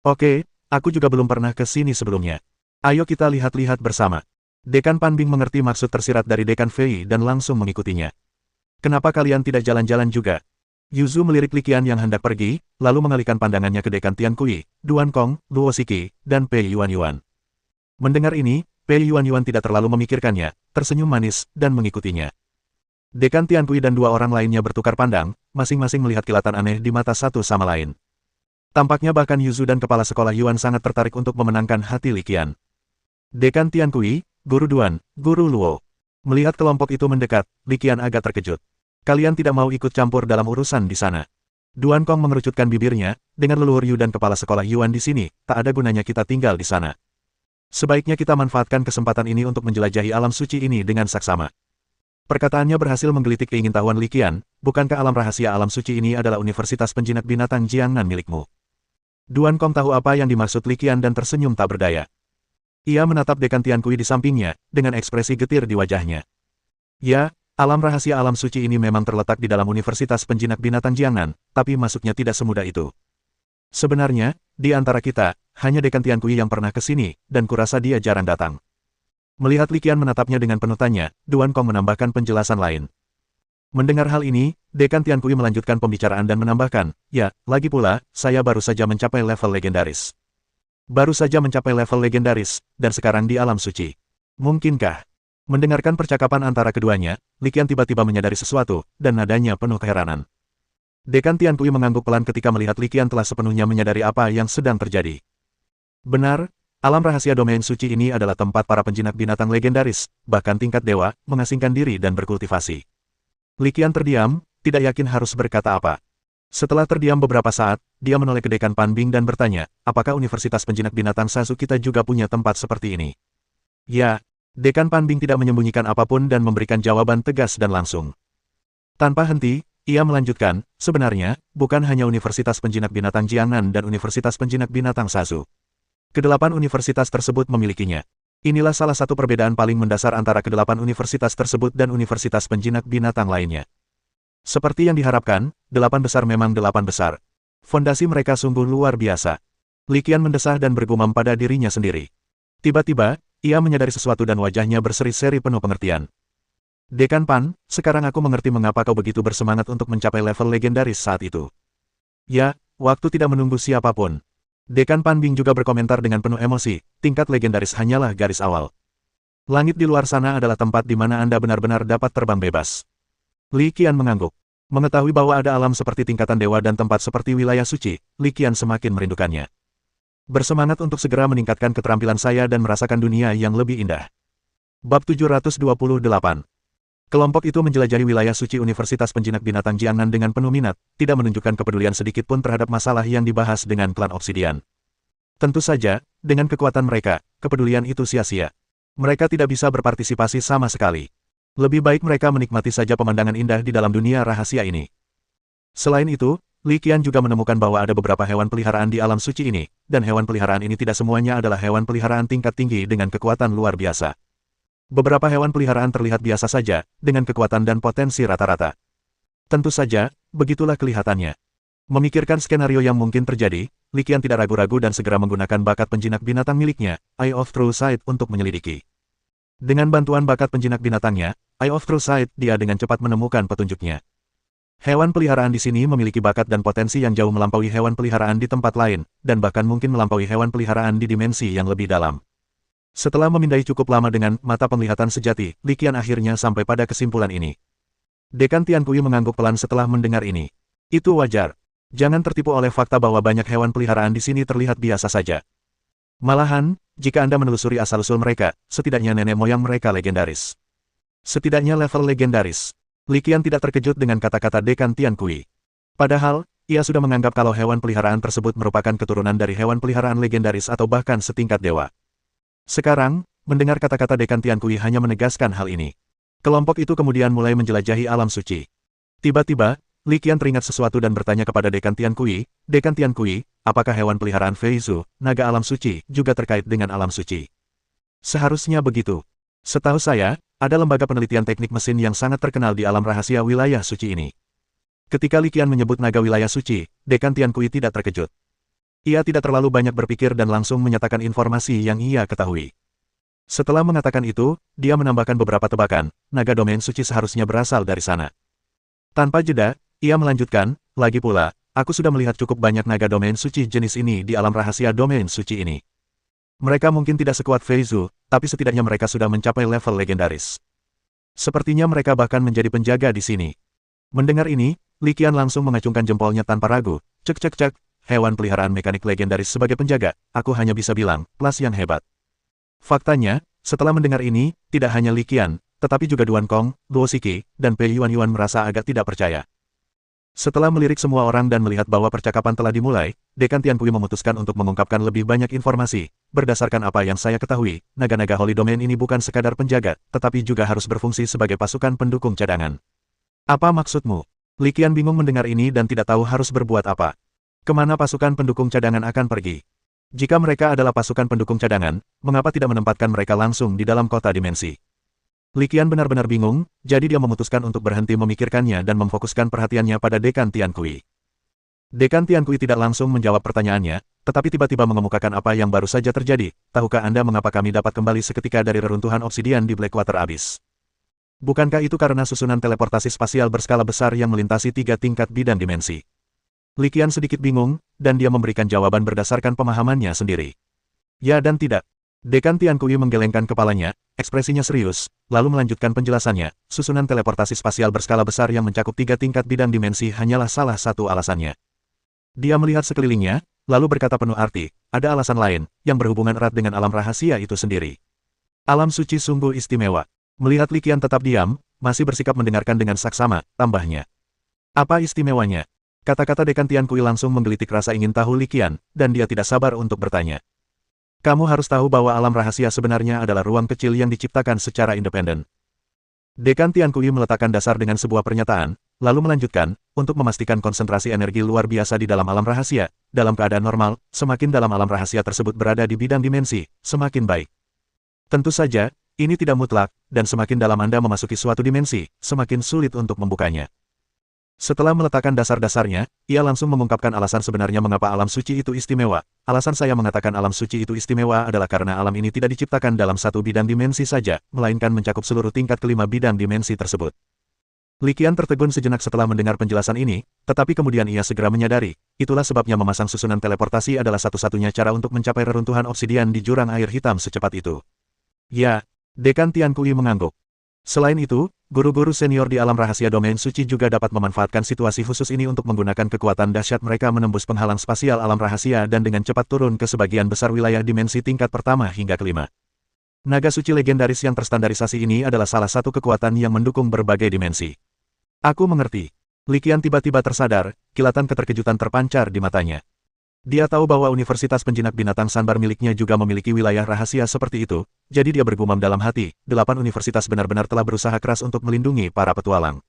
Oke, aku juga belum pernah ke sini sebelumnya. Ayo kita lihat-lihat bersama. Dekan Panbing mengerti maksud tersirat dari Dekan Fei dan langsung mengikutinya. Kenapa kalian tidak jalan-jalan juga? Yuzu melirik Li Qian yang hendak pergi, lalu mengalihkan pandangannya ke Dekan Tiankui, Duan Kong, Luo Xiki, dan Pei Yuan. Mendengar ini, Pei Yuan tidak terlalu memikirkannya, tersenyum manis, dan mengikutinya. Dekan Tiankui dan dua orang lainnya bertukar pandang, masing-masing melihat kilatan aneh di mata satu sama lain. Tampaknya bahkan Yuzu dan Kepala Sekolah Yuan sangat tertarik untuk memenangkan hati Li Qian. Dekan Tiankui, Guru Duan, Guru Luo. Melihat kelompok itu mendekat, Li Qian agak terkejut. Kalian tidak mau ikut campur dalam urusan di sana. Duan Kong mengerucutkan bibirnya, dengan leluhur Yu dan Kepala Sekolah Yuan di sini, tak ada gunanya kita tinggal di sana. Sebaiknya kita manfaatkan kesempatan ini untuk menjelajahi alam suci ini dengan saksama. Perkataannya berhasil menggelitik keingintahuan Li Qian, bukankah alam rahasia alam suci ini adalah Universitas Penjinak Binatang Jiangnan milikmu? Duan Kong tahu apa yang dimaksud Li Qian dan tersenyum tak berdaya. Ia menatap Dekan Tiankui di sampingnya, dengan ekspresi getir di wajahnya. Ya, Alam rahasia alam suci ini memang terletak di dalam Universitas Penjinak Binatang Jiangnan, tapi masuknya tidak semudah itu. Sebenarnya, di antara kita, hanya Dekan Tiankui yang pernah ke sini, dan kurasa dia jarang datang. Melihat Li Qian menatapnya dengan penuh tanya, Duan Kong menambahkan penjelasan lain. Mendengar hal ini, Dekan Tiankui melanjutkan pembicaraan dan menambahkan, ya, lagi pula, saya baru saja mencapai level legendaris. Baru saja mencapai level legendaris, dan sekarang di alam suci. Mungkinkah? Mendengarkan percakapan antara keduanya, Li Qian tiba-tiba menyadari sesuatu, dan nadanya penuh keheranan. Dekan Tiankui mengangguk pelan ketika melihat Li Qian telah sepenuhnya menyadari apa yang sedang terjadi. Benar, alam rahasia domain suci ini adalah tempat para penjinak binatang legendaris, bahkan tingkat dewa, mengasingkan diri dan berkultivasi. Li Qian terdiam, tidak yakin harus berkata apa. Setelah terdiam beberapa saat, dia menoleh ke Dekan Panbing dan bertanya, apakah Universitas Penjinak Binatang Sasu kita juga punya tempat seperti ini? Ya. Dekan Panbing tidak menyembunyikan apapun dan memberikan jawaban tegas dan langsung. Tanpa henti, ia melanjutkan, sebenarnya, bukan hanya Universitas Penjinak Binatang Jiangnan dan Universitas Penjinak Binatang Sasu. Kedelapan universitas tersebut memilikinya. Inilah salah satu perbedaan paling mendasar antara kedelapan universitas tersebut dan universitas penjinak binatang lainnya. Seperti yang diharapkan, delapan besar memang delapan besar. Fondasi mereka sungguh luar biasa. Li Qian mendesah dan bergumam pada dirinya sendiri. Tiba-tiba, ia menyadari sesuatu dan wajahnya berseri-seri penuh pengertian. Dekan Pan, sekarang aku mengerti mengapa kau begitu bersemangat untuk mencapai level legendaris saat itu. Ya, waktu tidak menunggu siapapun. Dekan Panbing juga berkomentar dengan penuh emosi, tingkat legendaris hanyalah garis awal. Langit di luar sana adalah tempat di mana Anda benar-benar dapat terbang bebas. Li Qian mengangguk. Mengetahui bahwa ada alam seperti tingkatan dewa dan tempat seperti wilayah suci, Li Qian semakin merindukannya. Bersemangat untuk segera meningkatkan keterampilan saya dan merasakan dunia yang lebih indah. Bab 728. Kelompok itu menjelajahi wilayah suci Universitas Penjinak Binatang Jiangnan dengan penuh minat, tidak menunjukkan kepedulian sedikit pun terhadap masalah yang dibahas dengan klan Obsidian. Tentu saja, dengan kekuatan mereka, kepedulian itu sia-sia. Mereka tidak bisa berpartisipasi sama sekali. Lebih baik mereka menikmati saja pemandangan indah di dalam dunia rahasia ini. Selain itu, Li Qian juga menemukan bahwa ada beberapa hewan peliharaan di alam suci ini, dan hewan peliharaan ini tidak semuanya adalah hewan peliharaan tingkat tinggi dengan kekuatan luar biasa. Beberapa hewan peliharaan terlihat biasa saja, dengan kekuatan dan potensi rata-rata. Tentu saja, begitulah kelihatannya. Memikirkan skenario yang mungkin terjadi, Li Qian tidak ragu-ragu dan segera menggunakan bakat penjinak binatang miliknya, Eye of True Sight untuk menyelidiki. Dengan bantuan bakat penjinak binatangnya, Eye of True Sight, dia dengan cepat menemukan petunjuknya. Hewan peliharaan di sini memiliki bakat dan potensi yang jauh melampaui hewan peliharaan di tempat lain, dan bahkan mungkin melampaui hewan peliharaan di dimensi yang lebih dalam. Setelah memindai cukup lama dengan mata penglihatan sejati, Li Qian akhirnya sampai pada kesimpulan ini. Dekan Tiankui mengangguk pelan setelah mendengar ini. Itu wajar. Jangan tertipu oleh fakta bahwa banyak hewan peliharaan di sini terlihat biasa saja. Malahan, jika Anda menelusuri asal-usul mereka, setidaknya nenek moyang mereka legendaris. Setidaknya level legendaris. Li Qian tidak terkejut dengan kata-kata Dekan Tiankui. Padahal, ia sudah menganggap kalau hewan peliharaan tersebut merupakan keturunan dari hewan peliharaan legendaris atau bahkan setingkat dewa. Sekarang, mendengar kata-kata Dekan Tiankui hanya menegaskan hal ini. Kelompok itu kemudian mulai menjelajahi alam suci. Tiba-tiba, Li Qian teringat sesuatu dan bertanya kepada Dekan Tiankui, Dekan Tiankui, apakah hewan peliharaan Feizu, naga alam suci, juga terkait dengan alam suci? Seharusnya begitu. Setahu saya, ada lembaga penelitian teknik mesin yang sangat terkenal di alam rahasia wilayah suci ini. Ketika Li Qian menyebut naga wilayah suci, Dekan Tiankui tidak terkejut. Ia tidak terlalu banyak berpikir dan langsung menyatakan informasi yang ia ketahui. Setelah mengatakan itu, dia menambahkan beberapa tebakan, naga domain suci seharusnya berasal dari sana. Tanpa jeda, ia melanjutkan, lagi pula, aku sudah melihat cukup banyak naga domain suci jenis ini di alam rahasia domain suci ini. Mereka mungkin tidak sekuat Feizu, tapi setidaknya mereka sudah mencapai level legendaris. Sepertinya mereka bahkan menjadi penjaga di sini. Mendengar ini, Li Qian langsung mengacungkan jempolnya tanpa ragu. Cek cek cek, hewan peliharaan mekanik legendaris sebagai penjaga, aku hanya bisa bilang, plus yang hebat. Faktanya, setelah mendengar ini, tidak hanya Li Qian, tetapi juga Duan Kong, Luo Xiki, dan Pei Yuan merasa agak tidak percaya. Setelah melirik semua orang dan melihat bahwa percakapan telah dimulai, Dekan Tiankui memutuskan untuk mengungkapkan lebih banyak informasi. Berdasarkan apa yang saya ketahui, naga-naga Holy Domain ini bukan sekadar penjaga, tetapi juga harus berfungsi sebagai pasukan pendukung cadangan. Apa maksudmu? Li Qian bingung mendengar ini dan tidak tahu harus berbuat apa. Kemana pasukan pendukung cadangan akan pergi? Jika mereka adalah pasukan pendukung cadangan, mengapa tidak menempatkan mereka langsung di dalam kota dimensi? Li Qian benar-benar bingung, jadi dia memutuskan untuk berhenti memikirkannya dan memfokuskan perhatiannya pada Dekan Tiankui. Dekan Tiankui tidak langsung menjawab pertanyaannya, tetapi tiba-tiba mengemukakan apa yang baru saja terjadi. Tahukah Anda mengapa kami dapat kembali seketika dari reruntuhan obsidian di Blackwater Abyss? Bukankah itu karena susunan teleportasi spasial berskala besar yang melintasi 3 tingkat bidang dimensi? Li Qian sedikit bingung, dan dia memberikan jawaban berdasarkan pemahamannya sendiri. Ya dan tidak. Dekan Tiankui menggelengkan kepalanya, ekspresinya serius, lalu melanjutkan penjelasannya. Susunan teleportasi spasial berskala besar yang mencakup 3 tingkat bidang dimensi hanyalah salah satu alasannya. Dia melihat sekelilingnya, lalu berkata penuh arti, ada alasan lain, yang berhubungan erat dengan alam rahasia itu sendiri. Alam suci sungguh istimewa. Melihat Li Qian tetap diam, masih bersikap mendengarkan dengan saksama, tambahnya. Apa istimewanya? Kata-kata Dekan Tiankui langsung menggelitik rasa ingin tahu Li Qian, dan dia tidak sabar untuk bertanya. Kamu harus tahu bahwa alam rahasia sebenarnya adalah ruang kecil yang diciptakan secara independen. Dekan Tiankui meletakkan dasar dengan sebuah pernyataan, lalu melanjutkan, untuk memastikan konsentrasi energi luar biasa di dalam alam rahasia, dalam keadaan normal, semakin dalam alam rahasia tersebut berada di bidang dimensi, semakin baik. Tentu saja, ini tidak mutlak, dan semakin dalam Anda memasuki suatu dimensi, semakin sulit untuk membukanya. Setelah meletakkan dasar-dasarnya, ia langsung mengungkapkan alasan sebenarnya mengapa alam suci itu istimewa. Alasan saya mengatakan alam suci itu istimewa adalah karena alam ini tidak diciptakan dalam satu bidang dimensi saja, melainkan mencakup seluruh tingkat kelima bidang dimensi tersebut. Li Qian tertegun sejenak setelah mendengar penjelasan ini, tetapi kemudian ia segera menyadari, itulah sebabnya memasang susunan teleportasi adalah satu-satunya cara untuk mencapai reruntuhan obsidian di jurang air hitam secepat itu. Ya, Dekan Tiankui mengangguk. Selain itu, guru-guru senior di alam rahasia domain suci juga dapat memanfaatkan situasi khusus ini untuk menggunakan kekuatan dahsyat mereka menembus penghalang spasial alam rahasia dan dengan cepat turun ke sebagian besar wilayah dimensi tingkat pertama hingga kelima. Naga suci legendaris yang terstandarisasi ini adalah salah satu kekuatan yang mendukung berbagai dimensi. Aku mengerti. Li Qian tiba-tiba tersadar, kilatan keterkejutan terpancar di matanya. Dia tahu bahwa Universitas Penjinak Binatang Sanbar miliknya juga memiliki wilayah rahasia seperti itu, jadi dia bergumam dalam hati, 8 universitas benar-benar telah berusaha keras untuk melindungi para petualang.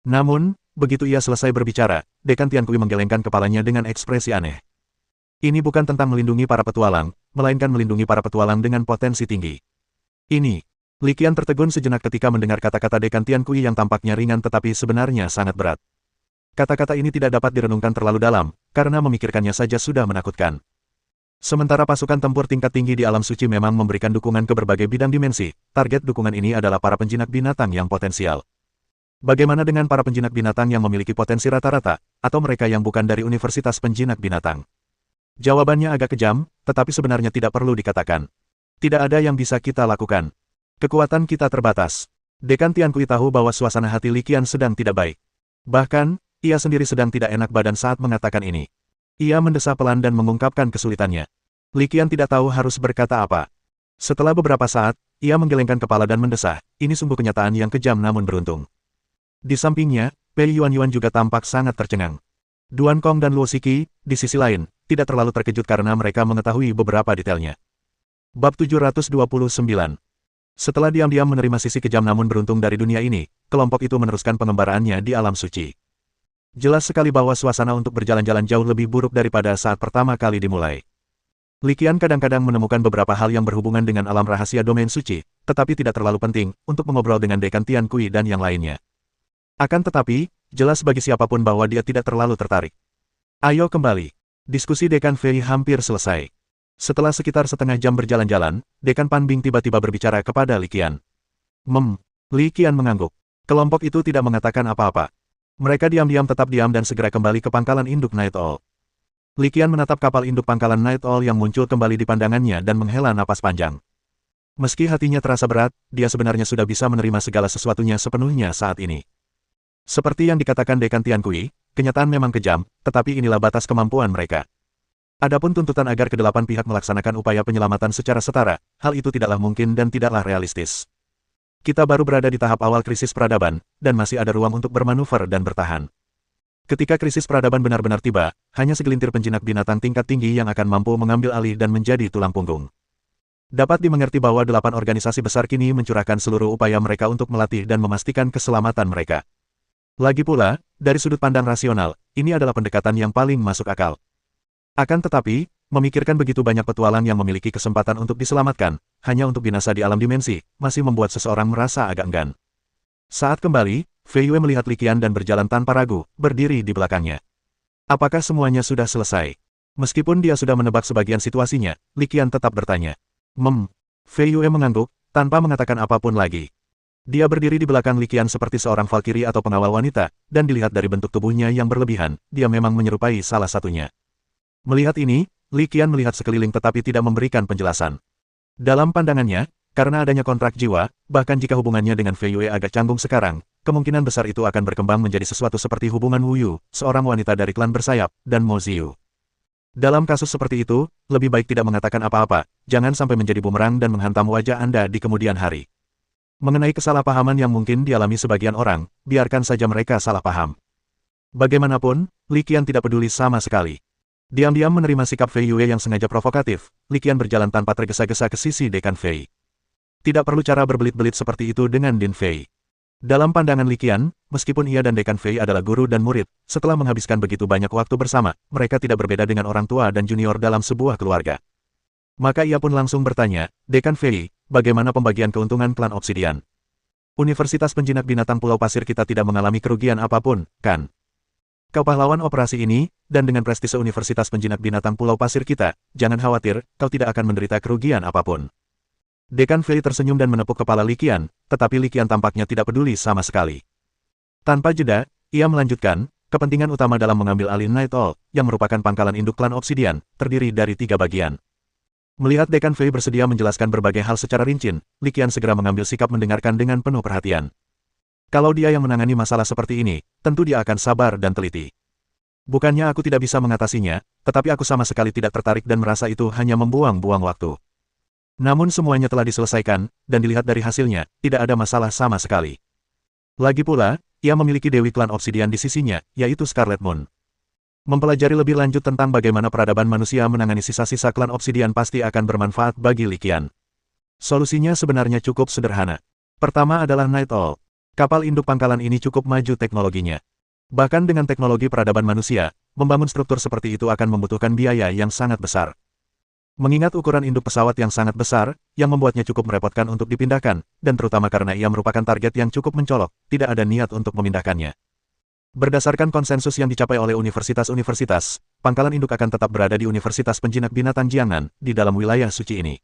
Namun, begitu ia selesai berbicara, Dekan Tiankui menggelengkan kepalanya dengan ekspresi aneh. Ini bukan tentang melindungi para petualang, melainkan melindungi para petualang dengan potensi tinggi. Ini. Li Qian tertegun sejenak ketika mendengar kata-kata Dekan Tiankui yang tampaknya ringan tetapi sebenarnya sangat berat. Kata-kata ini tidak dapat direnungkan terlalu dalam, karena memikirkannya saja sudah menakutkan. Sementara pasukan tempur tingkat tinggi di alam suci memang memberikan dukungan ke berbagai bidang dimensi, target dukungan ini adalah para penjinak binatang yang potensial. Bagaimana dengan para penjinak binatang yang memiliki potensi rata-rata, atau mereka yang bukan dari Universitas Penjinak Binatang? Jawabannya agak kejam, tetapi sebenarnya tidak perlu dikatakan. Tidak ada yang bisa kita lakukan. Kekuatan kita terbatas. Dekan Tiankui tahu bahwa suasana hati Li Qian sedang tidak baik. Bahkan, ia sendiri sedang tidak enak badan saat mengatakan ini. Ia mendesah pelan dan mengungkapkan kesulitannya. Li Qian tidak tahu harus berkata apa. Setelah beberapa saat, ia menggelengkan kepala dan mendesah, ini sungguh kenyataan yang kejam namun beruntung. Di sampingnya, Pei Yuan juga tampak sangat tercengang. Duan Kong dan Luo Xiki, di sisi lain, tidak terlalu terkejut karena mereka mengetahui beberapa detailnya. Bab 729. Setelah diam-diam menerima sisi kejam namun beruntung dari dunia ini, kelompok itu meneruskan pengembaraannya di alam suci. Jelas sekali bahwa suasana untuk berjalan-jalan jauh lebih buruk daripada saat pertama kali dimulai. Li Qian kadang-kadang menemukan beberapa hal yang berhubungan dengan alam rahasia domain suci, tetapi tidak terlalu penting untuk mengobrol dengan Dekan Tiankui dan yang lainnya. Akan tetapi, jelas bagi siapapun bahwa dia tidak terlalu tertarik. Ayo kembali. Diskusi Dekan Fei hampir selesai. Setelah sekitar setengah jam berjalan-jalan, Dekan Pan Bing tiba-tiba berbicara kepada Li Qian. Li Qian mengangguk. Kelompok itu tidak mengatakan apa-apa. Mereka diam-diam tetap diam dan segera kembali ke pangkalan induk Night Owl. Li Qian menatap kapal induk pangkalan Night Owl yang muncul kembali di pandangannya dan menghela napas panjang. Meski hatinya terasa berat, dia sebenarnya sudah bisa menerima segala sesuatunya sepenuhnya saat ini. Seperti yang dikatakan Dekan Tiankui, kenyataan memang kejam, tetapi inilah batas kemampuan mereka. Adapun tuntutan agar kedelapan pihak melaksanakan upaya penyelamatan secara setara, hal itu tidaklah mungkin dan tidaklah realistis. Kita baru berada di tahap awal krisis peradaban, dan masih ada ruang untuk bermanuver dan bertahan. Ketika krisis peradaban benar-benar tiba, hanya segelintir penjinak binatang tingkat tinggi yang akan mampu mengambil alih dan menjadi tulang punggung. Dapat dimengerti bahwa 8 organisasi besar kini mencurahkan seluruh upaya mereka untuk melatih dan memastikan keselamatan mereka. Lagi pula, dari sudut pandang rasional, ini adalah pendekatan yang paling masuk akal. Akan tetapi, memikirkan begitu banyak petualang yang memiliki kesempatan untuk diselamatkan, hanya untuk binasa di alam dimensi, masih membuat seseorang merasa agak enggan. Saat kembali, Fei Yue melihat Li Qian dan berjalan tanpa ragu, berdiri di belakangnya. Apakah semuanya sudah selesai? Meskipun dia sudah menebak sebagian situasinya, Li Qian tetap bertanya. Fei Yue mengangguk, tanpa mengatakan apapun lagi. Dia berdiri di belakang Li Qian seperti seorang valkyrie atau pengawal wanita, dan dilihat dari bentuk tubuhnya yang berlebihan, dia memang menyerupai salah satunya. Melihat ini, Li Qian melihat sekeliling tetapi tidak memberikan penjelasan. Dalam pandangannya, karena adanya kontrak jiwa, bahkan jika hubungannya dengan Fei Yue agak canggung sekarang, kemungkinan besar itu akan berkembang menjadi sesuatu seperti hubungan Wu Yu, seorang wanita dari klan bersayap, dan Mo Ziyu. Dalam kasus seperti itu, lebih baik tidak mengatakan apa-apa, jangan sampai menjadi bumerang dan menghantam wajah Anda di kemudian hari. Mengenai kesalahpahaman yang mungkin dialami sebagian orang, biarkan saja mereka salah paham. Bagaimanapun, Li Qian tidak peduli sama sekali. Diam-diam menerima sikap Fei Yue yang sengaja provokatif, Li Qian berjalan tanpa tergesa-gesa ke sisi Dekan Fei. Tidak perlu cara berbelit-belit seperti itu dengan Din Fei. Dalam pandangan Li Qian, meskipun ia dan Dekan Fei adalah guru dan murid, setelah menghabiskan begitu banyak waktu bersama, mereka tidak berbeda dengan orang tua dan junior dalam sebuah keluarga. Maka ia pun langsung bertanya, Dekan Fei, bagaimana pembagian keuntungan klan Obsidian? Universitas Penjinak Binatang Pulau Pasir kita tidak mengalami kerugian apapun, kan? Kau pahlawan operasi ini, dan dengan prestise Universitas Penjinak Binatang Pulau Pasir kita, jangan khawatir, kau tidak akan menderita kerugian apapun. Dekan Fei tersenyum dan menepuk kepala Li Qian, tetapi Li Qian tampaknya tidak peduli sama sekali. Tanpa jeda, ia melanjutkan, kepentingan utama dalam mengambil alih Night Owl, yang merupakan pangkalan induk klan Obsidian, terdiri dari 3 bagian. Melihat Dekan Fei bersedia menjelaskan berbagai hal secara rinci, Li Qian segera mengambil sikap mendengarkan dengan penuh perhatian. Kalau dia yang menangani masalah seperti ini, tentu dia akan sabar dan teliti. Bukannya aku tidak bisa mengatasinya, tetapi aku sama sekali tidak tertarik dan merasa itu hanya membuang-buang waktu. Namun semuanya telah diselesaikan, dan dilihat dari hasilnya, tidak ada masalah sama sekali. Lagi pula, ia memiliki Dewi Klan Obsidian di sisinya, yaitu Scarlet Moon. Mempelajari lebih lanjut tentang bagaimana peradaban manusia menangani sisa-sisa klan Obsidian pasti akan bermanfaat bagi Li Qian. Solusinya sebenarnya cukup sederhana. Pertama adalah Night Owl. Kapal induk pangkalan ini cukup maju teknologinya. Bahkan dengan teknologi peradaban manusia, membangun struktur seperti itu akan membutuhkan biaya yang sangat besar. Mengingat ukuran induk pesawat yang sangat besar, yang membuatnya cukup merepotkan untuk dipindahkan, dan terutama karena ia merupakan target yang cukup mencolok, tidak ada niat untuk memindahkannya. Berdasarkan konsensus yang dicapai oleh universitas-universitas, pangkalan induk akan tetap berada di Universitas Penjinak Binatang Jiangnan, di dalam wilayah suci ini.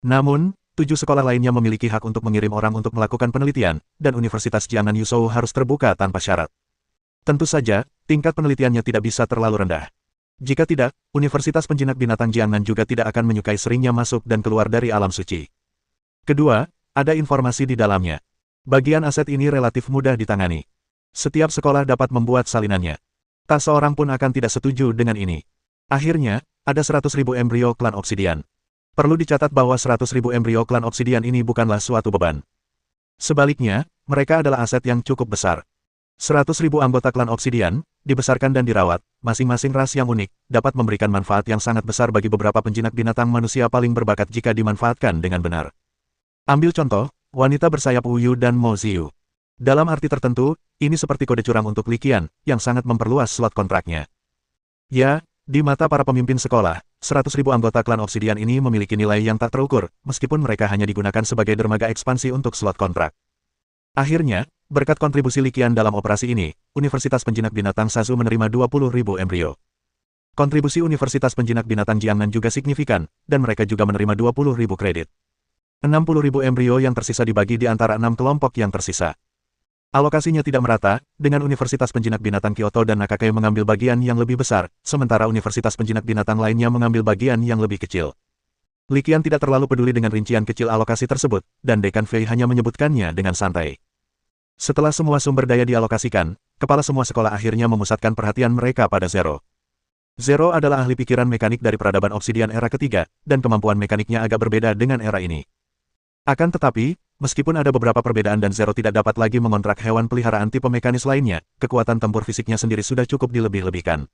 Namun, 7 sekolah lainnya memiliki hak untuk mengirim orang untuk melakukan penelitian, dan Universitas Jiangnan Yuzhou harus terbuka tanpa syarat. Tentu saja, tingkat penelitiannya tidak bisa terlalu rendah. Jika tidak, Universitas Penjinak Binatang Jiangnan juga tidak akan menyukai seringnya masuk dan keluar dari alam suci. Kedua, ada informasi di dalamnya. Bagian aset ini relatif mudah ditangani. Setiap sekolah dapat membuat salinannya. Tak seorang pun akan tidak setuju dengan ini. Akhirnya, ada 100.000 embrio klan Obsidian. Perlu dicatat bahwa 100.000 embrio klan Obsidian ini bukanlah suatu beban. Sebaliknya, mereka adalah aset yang cukup besar. 100.000 anggota klan Obsidian, dibesarkan dan dirawat, masing-masing ras yang unik, dapat memberikan manfaat yang sangat besar bagi beberapa penjinak binatang manusia paling berbakat jika dimanfaatkan dengan benar. Ambil contoh, wanita bersayap Wu Yu dan Mo Ziyu. Dalam arti tertentu, ini seperti kode curang untuk Li Qian, yang sangat memperluas slot kontraknya. Ya, di mata para pemimpin sekolah, 100.000 anggota klan Obsidian ini memiliki nilai yang tak terukur, meskipun mereka hanya digunakan sebagai dermaga ekspansi untuk slot kontrak. Akhirnya, berkat kontribusi Li Qian dalam operasi ini, Universitas Penjinak Binatang Sasu menerima 20.000 embrio. Kontribusi Universitas Penjinak Binatang Jiangnan juga signifikan, dan mereka juga menerima 20.000 kredit. 60.000 embrio yang tersisa dibagi di antara 6 kelompok yang tersisa. Alokasinya tidak merata, dengan Universitas Penjinak Binatang Kyoto dan Nakakai mengambil bagian yang lebih besar, sementara Universitas Penjinak Binatang lainnya mengambil bagian yang lebih kecil. Li Qian tidak terlalu peduli dengan rincian kecil alokasi tersebut, dan Dekan Fei hanya menyebutkannya dengan santai. Setelah semua sumber daya dialokasikan, kepala semua sekolah akhirnya memusatkan perhatian mereka pada Zero. Zero adalah ahli pikiran mekanik dari peradaban Obsidian era ketiga, dan kemampuan mekaniknya agak berbeda dengan era ini. Akan tetapi, meskipun ada beberapa perbedaan dan Zero tidak dapat lagi mengontrak hewan peliharaan tipe mekanis lainnya, kekuatan tempur fisiknya sendiri sudah cukup dilebih-lebihkan.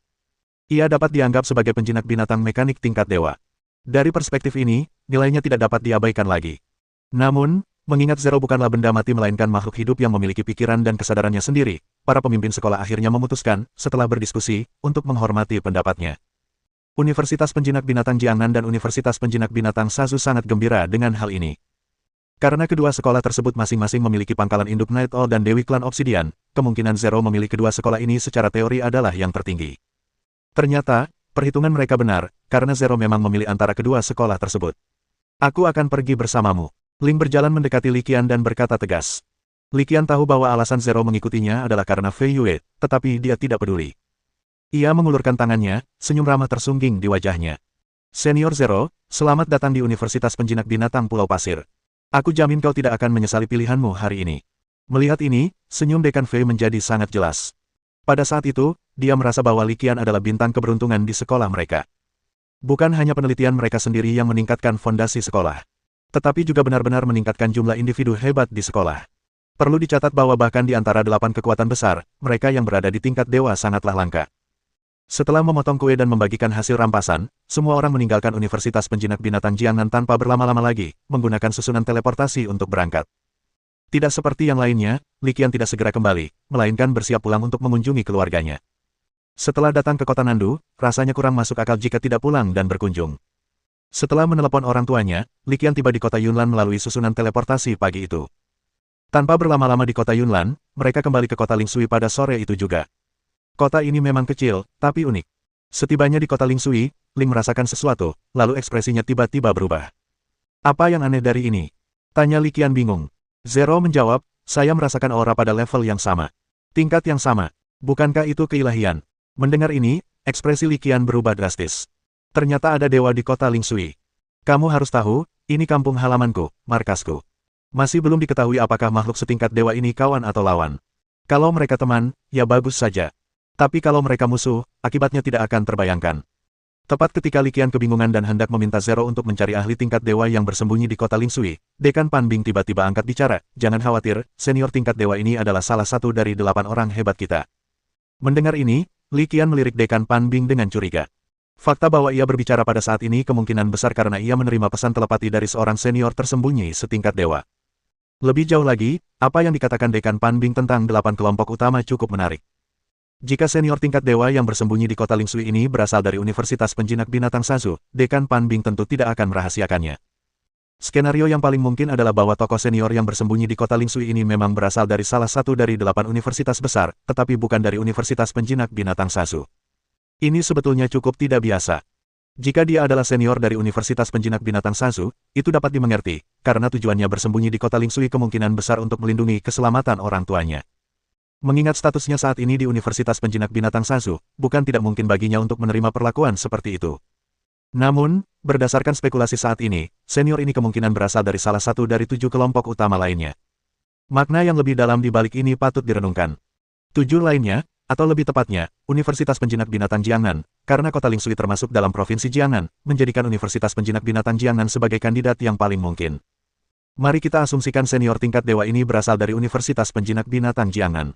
Ia dapat dianggap sebagai penjinak binatang mekanik tingkat dewa. Dari perspektif ini, nilainya tidak dapat diabaikan lagi. Namun, mengingat Zero bukanlah benda mati melainkan makhluk hidup yang memiliki pikiran dan kesadarannya sendiri, para pemimpin sekolah akhirnya memutuskan, setelah berdiskusi, untuk menghormati pendapatnya. Universitas Penjinak Binatang Jiangnan dan Universitas Penjinak Binatang Sazu sangat gembira dengan hal ini. Karena kedua sekolah tersebut masing-masing memiliki pangkalan induk Night Owl dan Dewi Klan Obsidian, kemungkinan Zero memilih kedua sekolah ini secara teori adalah yang tertinggi. Ternyata, perhitungan mereka benar, karena Zero memang memilih antara kedua sekolah tersebut. Aku akan pergi bersamamu. Ling berjalan mendekati Li Qian dan berkata tegas. Li Qian tahu bahwa alasan Zero mengikutinya adalah karena Fei Yue, tetapi dia tidak peduli. Ia mengulurkan tangannya, senyum ramah tersungging di wajahnya. Senior Zero, selamat datang di Universitas Penjinak Binatang Pulau Pasir. Aku jamin kau tidak akan menyesali pilihanmu hari ini. Melihat ini, senyum Dekan Fei menjadi sangat jelas. Pada saat itu, dia merasa bahwa Li Qian adalah bintang keberuntungan di sekolah mereka. Bukan hanya penelitian mereka sendiri yang meningkatkan fondasi sekolah, tetapi juga benar-benar meningkatkan jumlah individu hebat di sekolah. Perlu dicatat bahwa bahkan di antara 8 kekuatan besar, mereka yang berada di tingkat dewa sangatlah langka. Setelah memotong kue dan membagikan hasil rampasan, semua orang meninggalkan Universitas Penjinak Binatang Jiangnan tanpa berlama-lama lagi, menggunakan susunan teleportasi untuk berangkat. Tidak seperti yang lainnya, Li Qian tidak segera kembali, melainkan bersiap pulang untuk mengunjungi keluarganya. Setelah datang ke kota Nandu, rasanya kurang masuk akal jika tidak pulang dan berkunjung. Setelah menelepon orang tuanya, Li Qian tiba di kota Yunlan melalui susunan teleportasi pagi itu. Tanpa berlama-lama di kota Yunlan, mereka kembali ke kota Lingsui pada sore itu juga. Kota ini memang kecil, tapi unik. Setibanya di kota Lingsui, Ling merasakan sesuatu, lalu ekspresinya tiba-tiba berubah. Apa yang aneh dari ini? Tanya Li Qian bingung. Zero menjawab, saya merasakan aura pada level yang sama. Tingkat yang sama. Bukankah itu keilahian? Mendengar ini, ekspresi Li Qian berubah drastis. Ternyata ada dewa di kota Lingsui. Kamu harus tahu, ini kampung halamanku, markasku. Masih belum diketahui apakah makhluk setingkat dewa ini kawan atau lawan. Kalau mereka teman, ya bagus saja. Tapi kalau mereka musuh, akibatnya tidak akan terbayangkan. Tepat ketika Li Qian kebingungan dan hendak meminta Zero untuk mencari ahli tingkat dewa yang bersembunyi di kota Lingsui, Dekan Pan Bing tiba-tiba angkat bicara, jangan khawatir, senior tingkat dewa ini adalah salah satu dari 8 orang hebat kita. Mendengar ini, Li Qian melirik Dekan Pan Bing dengan curiga. Fakta bahwa ia berbicara pada saat ini kemungkinan besar karena ia menerima pesan telepati dari seorang senior tersembunyi setingkat dewa. Lebih jauh lagi, apa yang dikatakan Dekan Pan Bing tentang 8 kelompok utama cukup menarik. Jika senior tingkat dewa yang bersembunyi di kota Lingsui ini berasal dari Universitas Penjinak Binatang Sazu, Dekan Pan Bing tentu tidak akan merahasiakannya. Skenario yang paling mungkin adalah bahwa tokoh senior yang bersembunyi di kota Lingsui ini memang berasal dari salah satu dari 8 universitas besar, tetapi bukan dari Universitas Penjinak Binatang Sazu. Ini sebetulnya cukup tidak biasa. Jika dia adalah senior dari Universitas Penjinak Binatang Sazu, itu dapat dimengerti, karena tujuannya bersembunyi di kota Lingsui kemungkinan besar untuk melindungi keselamatan orang tuanya. Mengingat statusnya saat ini di Universitas Penjinak Binatang Sazu, bukan tidak mungkin baginya untuk menerima perlakuan seperti itu. Namun, berdasarkan spekulasi saat ini, senior ini kemungkinan berasal dari salah satu dari 7 kelompok utama lainnya. Makna yang lebih dalam di balik ini patut direnungkan. 7 lainnya, atau lebih tepatnya, Universitas Penjinak Binatang Jiangnan, karena kota Lingsui termasuk dalam provinsi Jiangnan, menjadikan Universitas Penjinak Binatang Jiangnan sebagai kandidat yang paling mungkin. Mari kita asumsikan senior tingkat dewa ini berasal dari Universitas Penjinak Binatang Jiangnan.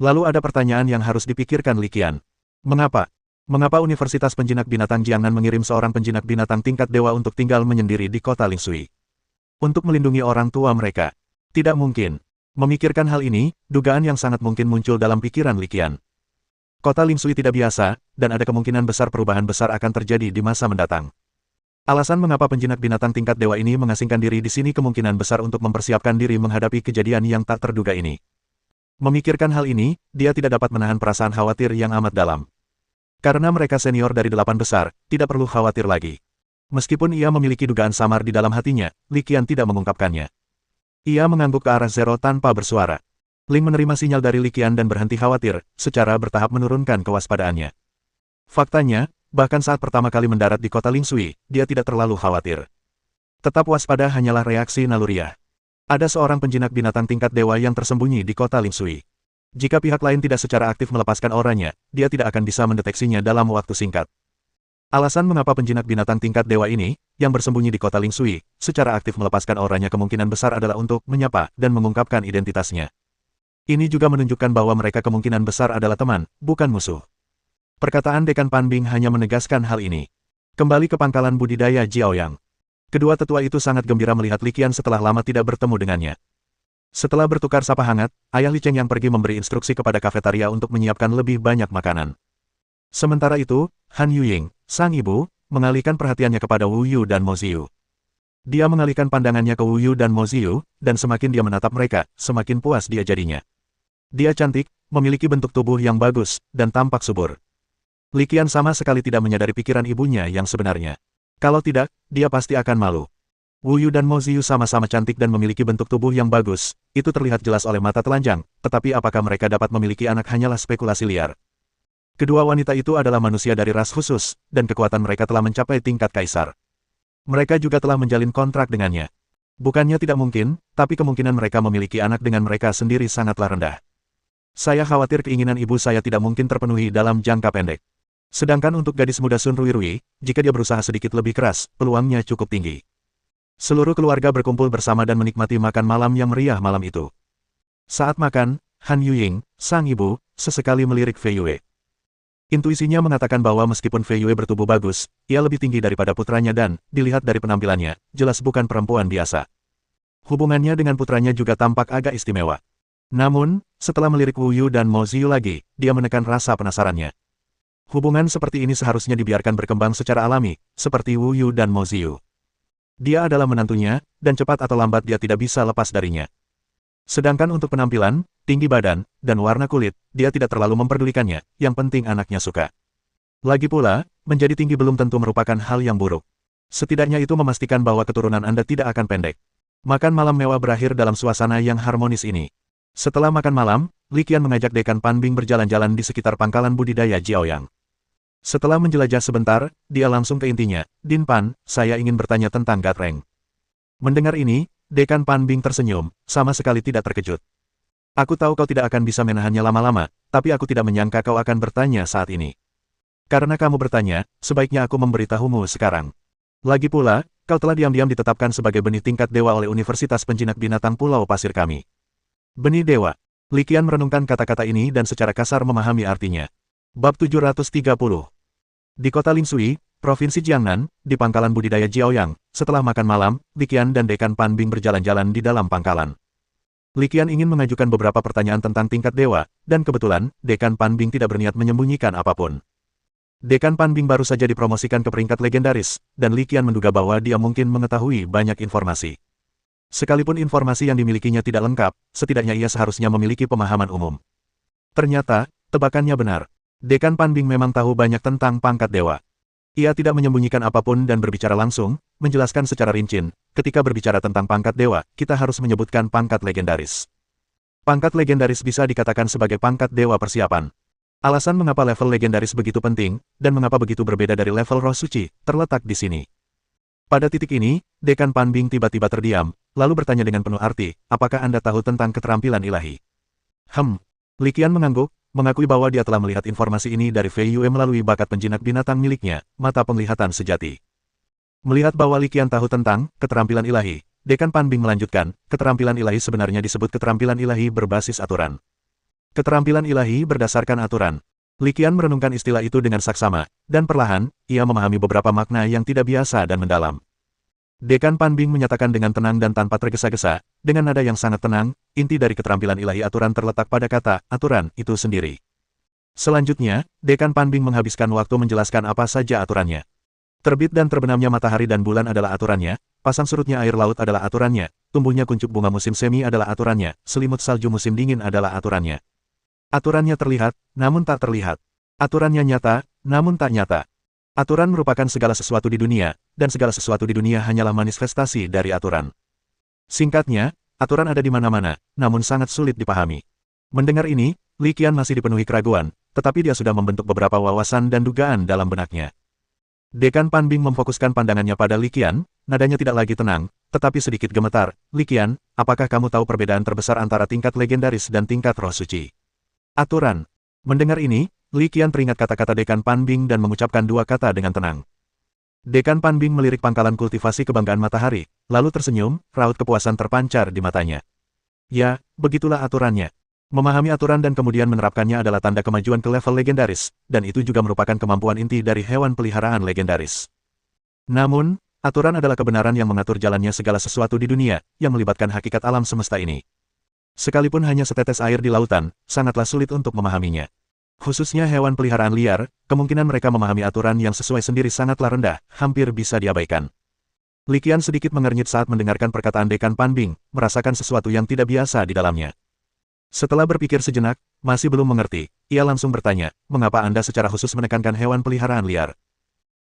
Lalu ada pertanyaan yang harus dipikirkan Li Qian. Mengapa? Mengapa Universitas Penjinak Binatang Jiangnan mengirim seorang penjinak binatang tingkat dewa untuk tinggal menyendiri di kota Lingsui? Untuk melindungi orang tua mereka. Tidak mungkin. Memikirkan hal ini, dugaan yang sangat mungkin muncul dalam pikiran Li Qian. Kota Lingsui tidak biasa, dan ada kemungkinan besar perubahan besar akan terjadi di masa mendatang. Alasan mengapa penjinak binatang tingkat dewa ini mengasingkan diri di sini kemungkinan besar untuk mempersiapkan diri menghadapi kejadian yang tak terduga ini. Memikirkan hal ini, dia tidak dapat menahan perasaan khawatir yang amat dalam. Karena mereka senior dari 8 besar, tidak perlu khawatir lagi. Meskipun ia memiliki dugaan samar di dalam hatinya, Li Qian tidak mengungkapkannya. Ia mengangguk ke arah Zero tanpa bersuara. Ling menerima sinyal dari Li Qian dan berhenti khawatir, secara bertahap menurunkan kewaspadaannya. Faktanya, bahkan saat pertama kali mendarat di kota Lingsui, dia tidak terlalu khawatir. Tetap waspada hanyalah reaksi naluriah. Ada seorang penjinak binatang tingkat dewa yang tersembunyi di kota Lingsui. Jika pihak lain tidak secara aktif melepaskan auranya, dia tidak akan bisa mendeteksinya dalam waktu singkat. Alasan mengapa penjinak binatang tingkat dewa ini, yang bersembunyi di kota Lingsui, secara aktif melepaskan auranya kemungkinan besar adalah untuk menyapa dan mengungkapkan identitasnya. Ini juga menunjukkan bahwa mereka kemungkinan besar adalah teman, bukan musuh. Perkataan Dekan Pan Bing hanya menegaskan hal ini. Kembali ke pangkalan budidaya Jiaoyang. Kedua tetua itu sangat gembira melihat Li Qian setelah lama tidak bertemu dengannya. Setelah bertukar sapa hangat, Ayah Li Cheng yang pergi memberi instruksi kepada kafetaria untuk menyiapkan lebih banyak makanan. Sementara itu, Han Yuying, sang ibu, mengalihkan perhatiannya kepada Wu Yu dan Mo Ziyu. Dia mengalihkan pandangannya ke Wu Yu dan Mo Ziyu, dan semakin dia menatap mereka, semakin puas dia jadinya. Dia cantik, memiliki bentuk tubuh yang bagus, dan tampak subur. Li Qian sama sekali tidak menyadari pikiran ibunya yang sebenarnya. Kalau tidak, dia pasti akan malu. Wu Yu dan Mo Ziyu sama-sama cantik dan memiliki bentuk tubuh yang bagus, itu terlihat jelas oleh mata telanjang, tetapi apakah mereka dapat memiliki anak hanyalah spekulasi liar. Kedua wanita itu adalah manusia dari ras khusus, dan kekuatan mereka telah mencapai tingkat kaisar. Mereka juga telah menjalin kontrak dengannya. Bukannya tidak mungkin, tapi kemungkinan mereka memiliki anak dengan mereka sendiri sangatlah rendah. Saya khawatir keinginan ibu saya tidak mungkin terpenuhi dalam jangka pendek. Sedangkan untuk gadis muda Sun Ruirui, jika dia berusaha sedikit lebih keras, peluangnya cukup tinggi. Seluruh keluarga berkumpul bersama dan menikmati makan malam yang meriah malam itu. Saat makan, Han Yuying, sang ibu, sesekali melirik Fei Yue. Intuisinya mengatakan bahwa meskipun Fei Yue bertubuh bagus, ia lebih tinggi daripada putranya dan, dilihat dari penampilannya, jelas bukan perempuan biasa. Hubungannya dengan putranya juga tampak agak istimewa. Namun, setelah melirik Wu Yu dan Mo Ziyu lagi, dia menekan rasa penasarannya. Hubungan seperti ini seharusnya dibiarkan berkembang secara alami, seperti Wu Yu dan Mo Ziyu. Dia adalah menantunya, dan cepat atau lambat dia tidak bisa lepas darinya. Sedangkan untuk penampilan, tinggi badan, dan warna kulit, dia tidak terlalu memperdulikannya, yang penting anaknya suka. Lagi pula, menjadi tinggi belum tentu merupakan hal yang buruk. Setidaknya itu memastikan bahwa keturunan Anda tidak akan pendek. Makan malam mewah berakhir dalam suasana yang harmonis ini. Setelah makan malam, Li Qian mengajak Dekan Pan Bing berjalan-jalan di sekitar pangkalan budidaya Jiaoyang. Setelah menjelajah sebentar, dia langsung ke intinya, Din Pan, saya ingin bertanya tentang Gatreng. Mendengar ini, Dekan Pan Bing tersenyum, sama sekali tidak terkejut. Aku tahu kau tidak akan bisa menahannya lama-lama, tapi aku tidak menyangka kau akan bertanya saat ini. Karena kamu bertanya, sebaiknya aku memberitahumu sekarang. Lagi pula, kau telah diam-diam ditetapkan sebagai benih tingkat dewa oleh Universitas Penjinak Binatang Pulau Pasir kami. Benih dewa. Li Qian merenungkan kata-kata ini dan secara kasar memahami artinya. Bab 730. Di kota Linsui, Provinsi Jiangnan, di pangkalan budidaya Jiaoyang, setelah makan malam, Li Qian dan Dekan Pan Bing berjalan-jalan di dalam pangkalan. Li Qian ingin mengajukan beberapa pertanyaan tentang tingkat dewa, dan kebetulan, Dekan Pan Bing tidak berniat menyembunyikan apapun. Dekan Pan Bing baru saja dipromosikan ke peringkat legendaris, dan Li Qian menduga bahwa dia mungkin mengetahui banyak informasi. Sekalipun informasi yang dimilikinya tidak lengkap, setidaknya ia seharusnya memiliki pemahaman umum. Ternyata, tebakannya benar. Dekan Pan Bing memang tahu banyak tentang pangkat dewa. Ia tidak menyembunyikan apapun dan berbicara langsung, menjelaskan secara rinci, ketika berbicara tentang pangkat dewa, kita harus menyebutkan pangkat legendaris. Pangkat legendaris bisa dikatakan sebagai pangkat dewa persiapan. Alasan mengapa level legendaris begitu penting, dan mengapa begitu berbeda dari level roh suci, terletak di sini. Pada titik ini, Dekan Pan Bing tiba-tiba terdiam, lalu bertanya dengan penuh arti, apakah Anda tahu tentang keterampilan ilahi? Li Qian mengangguk, mengakui bahwa dia telah melihat informasi ini dari Fei Yue melalui bakat penjinak binatang miliknya, mata penglihatan sejati. Melihat bahwa Li Qian tahu tentang keterampilan ilahi, Dekan Pan Bing melanjutkan, keterampilan ilahi sebenarnya disebut keterampilan ilahi berbasis aturan. Keterampilan ilahi berdasarkan aturan. Li Qian merenungkan istilah itu dengan saksama, dan perlahan, ia memahami beberapa makna yang tidak biasa dan mendalam. Dekan Pan Bing menyatakan dengan tenang dan tanpa tergesa-gesa, dengan nada yang sangat tenang, inti dari keterampilan ilahi aturan terletak pada kata, aturan, itu sendiri. Selanjutnya, Dekan Pan Bing menghabiskan waktu menjelaskan apa saja aturannya. Terbit dan terbenamnya matahari dan bulan adalah aturannya, pasang surutnya air laut adalah aturannya, tumbuhnya kuncup bunga musim semi adalah aturannya, selimut salju musim dingin adalah aturannya. Aturannya terlihat, namun tak terlihat. Aturannya nyata, namun tak nyata. Aturan merupakan segala sesuatu di dunia, dan segala sesuatu di dunia hanyalah manifestasi dari aturan. Singkatnya, aturan ada di mana-mana, namun sangat sulit dipahami. Mendengar ini, Li Qian masih dipenuhi keraguan, tetapi dia sudah membentuk beberapa wawasan dan dugaan dalam benaknya. Dekan Pan Bing memfokuskan pandangannya pada Li Qian, nadanya tidak lagi tenang, tetapi sedikit gemetar. Li Qian, apakah kamu tahu perbedaan terbesar antara tingkat legendaris dan tingkat roh suci? Aturan. Mendengar ini, Li Qian teringat kata-kata Dekan Pan Bing dan mengucapkan dua kata dengan tenang. Dekan Pan Bing melirik pangkalan kultivasi kebanggaan matahari, lalu tersenyum, raut kepuasan terpancar di matanya. Ya, begitulah aturannya. Memahami aturan dan kemudian menerapkannya adalah tanda kemajuan ke level legendaris, dan itu juga merupakan kemampuan inti dari hewan peliharaan legendaris. Namun, aturan adalah kebenaran yang mengatur jalannya segala sesuatu di dunia, yang melibatkan hakikat alam semesta ini. Sekalipun hanya setetes air di lautan, sangatlah sulit untuk memahaminya. Khususnya hewan peliharaan liar, kemungkinan mereka memahami aturan yang sesuai sendiri sangatlah rendah, hampir bisa diabaikan. Li Qian sedikit mengernyit saat mendengarkan perkataan Dekan Pan Bing, merasakan sesuatu yang tidak biasa di dalamnya. Setelah berpikir sejenak, masih belum mengerti, ia langsung bertanya, mengapa Anda secara khusus menekankan hewan peliharaan liar?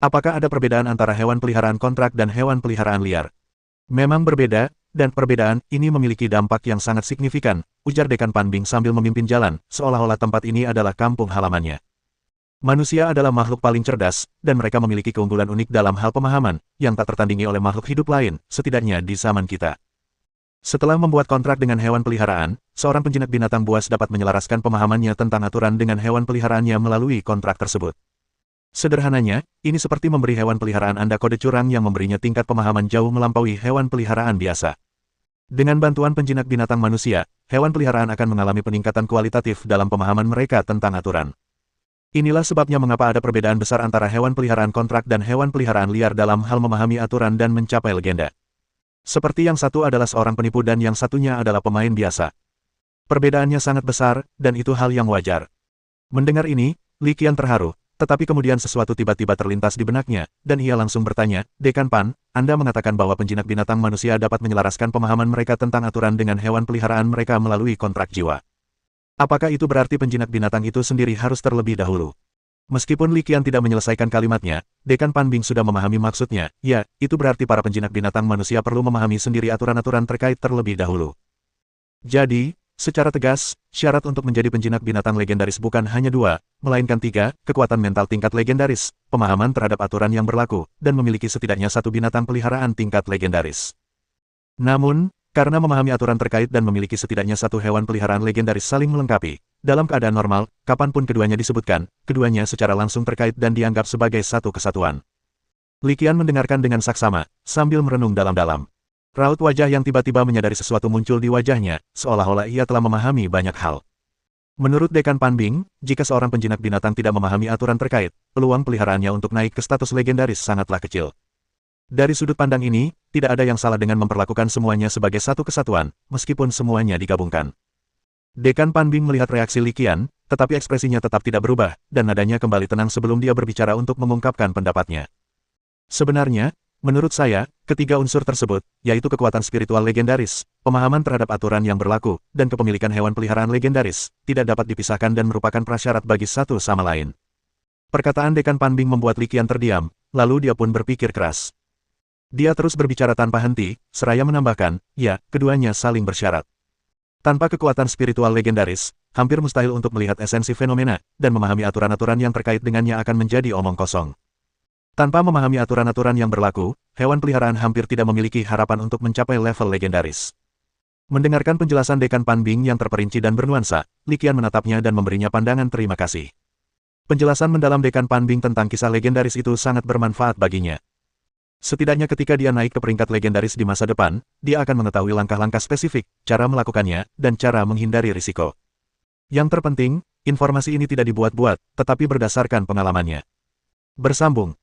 Apakah ada perbedaan antara hewan peliharaan kontrak dan hewan peliharaan liar? Memang berbeda, dan perbedaan ini memiliki dampak yang sangat signifikan, ujar Dekan Pan Bing sambil memimpin jalan, seolah-olah tempat ini adalah kampung halamannya. Manusia adalah makhluk paling cerdas, dan mereka memiliki keunggulan unik dalam hal pemahaman, yang tak tertandingi oleh makhluk hidup lain, setidaknya di zaman kita. Setelah membuat kontrak dengan hewan peliharaan, seorang penjinak binatang buas dapat menyelaraskan pemahamannya tentang aturan dengan hewan peliharaannya melalui kontrak tersebut. Sederhananya, ini seperti memberi hewan peliharaan Anda kode curang yang memberinya tingkat pemahaman jauh melampaui hewan peliharaan biasa. Dengan bantuan penjinak binatang manusia, hewan peliharaan akan mengalami peningkatan kualitatif dalam pemahaman mereka tentang aturan. Inilah sebabnya mengapa ada perbedaan besar antara hewan peliharaan kontrak dan hewan peliharaan liar dalam hal memahami aturan dan mencapai legenda. Seperti yang satu adalah seorang penipu dan yang satunya adalah pemain biasa. Perbedaannya sangat besar, dan itu hal yang wajar. Mendengar ini, Li Qian terharu, tetapi kemudian sesuatu tiba-tiba terlintas di benaknya, dan ia langsung bertanya, Dekan Pan, Anda mengatakan bahwa penjinak binatang manusia dapat menyelaraskan pemahaman mereka tentang aturan dengan hewan peliharaan mereka melalui kontrak jiwa. Apakah itu berarti penjinak binatang itu sendiri harus terlebih dahulu? Meskipun Li Qian tidak menyelesaikan kalimatnya, Dekan Pan Bing sudah memahami maksudnya, ya, itu berarti para penjinak binatang manusia perlu memahami sendiri aturan-aturan terkait terlebih dahulu. Jadi, secara tegas, syarat untuk menjadi penjinak binatang legendaris bukan hanya 2, melainkan 3, kekuatan mental tingkat legendaris, pemahaman terhadap aturan yang berlaku, dan memiliki setidaknya 1 binatang peliharaan tingkat legendaris. Namun, karena memahami aturan terkait dan memiliki setidaknya 1 hewan peliharaan legendaris saling melengkapi, dalam keadaan normal, kapanpun keduanya disebutkan, keduanya secara langsung terkait dan dianggap sebagai satu kesatuan. Li Qian mendengarkan dengan saksama, sambil merenung dalam-dalam. Raut wajah yang tiba-tiba menyadari sesuatu muncul di wajahnya, seolah-olah ia telah memahami banyak hal. Menurut Dekan Pan Bing, jika seorang penjinak binatang tidak memahami aturan terkait, peluang peliharaannya untuk naik ke status legendaris sangatlah kecil. Dari sudut pandang ini, tidak ada yang salah dengan memperlakukan semuanya sebagai satu kesatuan, meskipun semuanya digabungkan. Dekan Pan Bing melihat reaksi Li Qian, tetapi ekspresinya tetap tidak berubah, dan nadanya kembali tenang sebelum dia berbicara untuk mengungkapkan pendapatnya. Sebenarnya, menurut saya, ketiga unsur tersebut, yaitu kekuatan spiritual legendaris, pemahaman terhadap aturan yang berlaku, dan kepemilikan hewan peliharaan legendaris, tidak dapat dipisahkan dan merupakan prasyarat bagi satu sama lain. Perkataan Dekan Pan Bing membuat Li Qian terdiam, lalu dia pun berpikir keras. Dia terus berbicara tanpa henti, seraya menambahkan, ya, keduanya saling bersyarat. Tanpa kekuatan spiritual legendaris, hampir mustahil untuk melihat esensi fenomena, dan memahami aturan-aturan yang terkait dengannya akan menjadi omong kosong. Tanpa memahami aturan-aturan yang berlaku, hewan peliharaan hampir tidak memiliki harapan untuk mencapai level legendaris. Mendengarkan penjelasan Dekan Pan Bing yang terperinci dan bernuansa, Li Qian menatapnya dan memberinya pandangan terima kasih. Penjelasan mendalam Dekan Pan Bing tentang kisah legendaris itu sangat bermanfaat baginya. Setidaknya ketika dia naik ke peringkat legendaris di masa depan, dia akan mengetahui langkah-langkah spesifik, cara melakukannya, dan cara menghindari risiko. Yang terpenting, informasi ini tidak dibuat-buat, tetapi berdasarkan pengalamannya. Bersambung.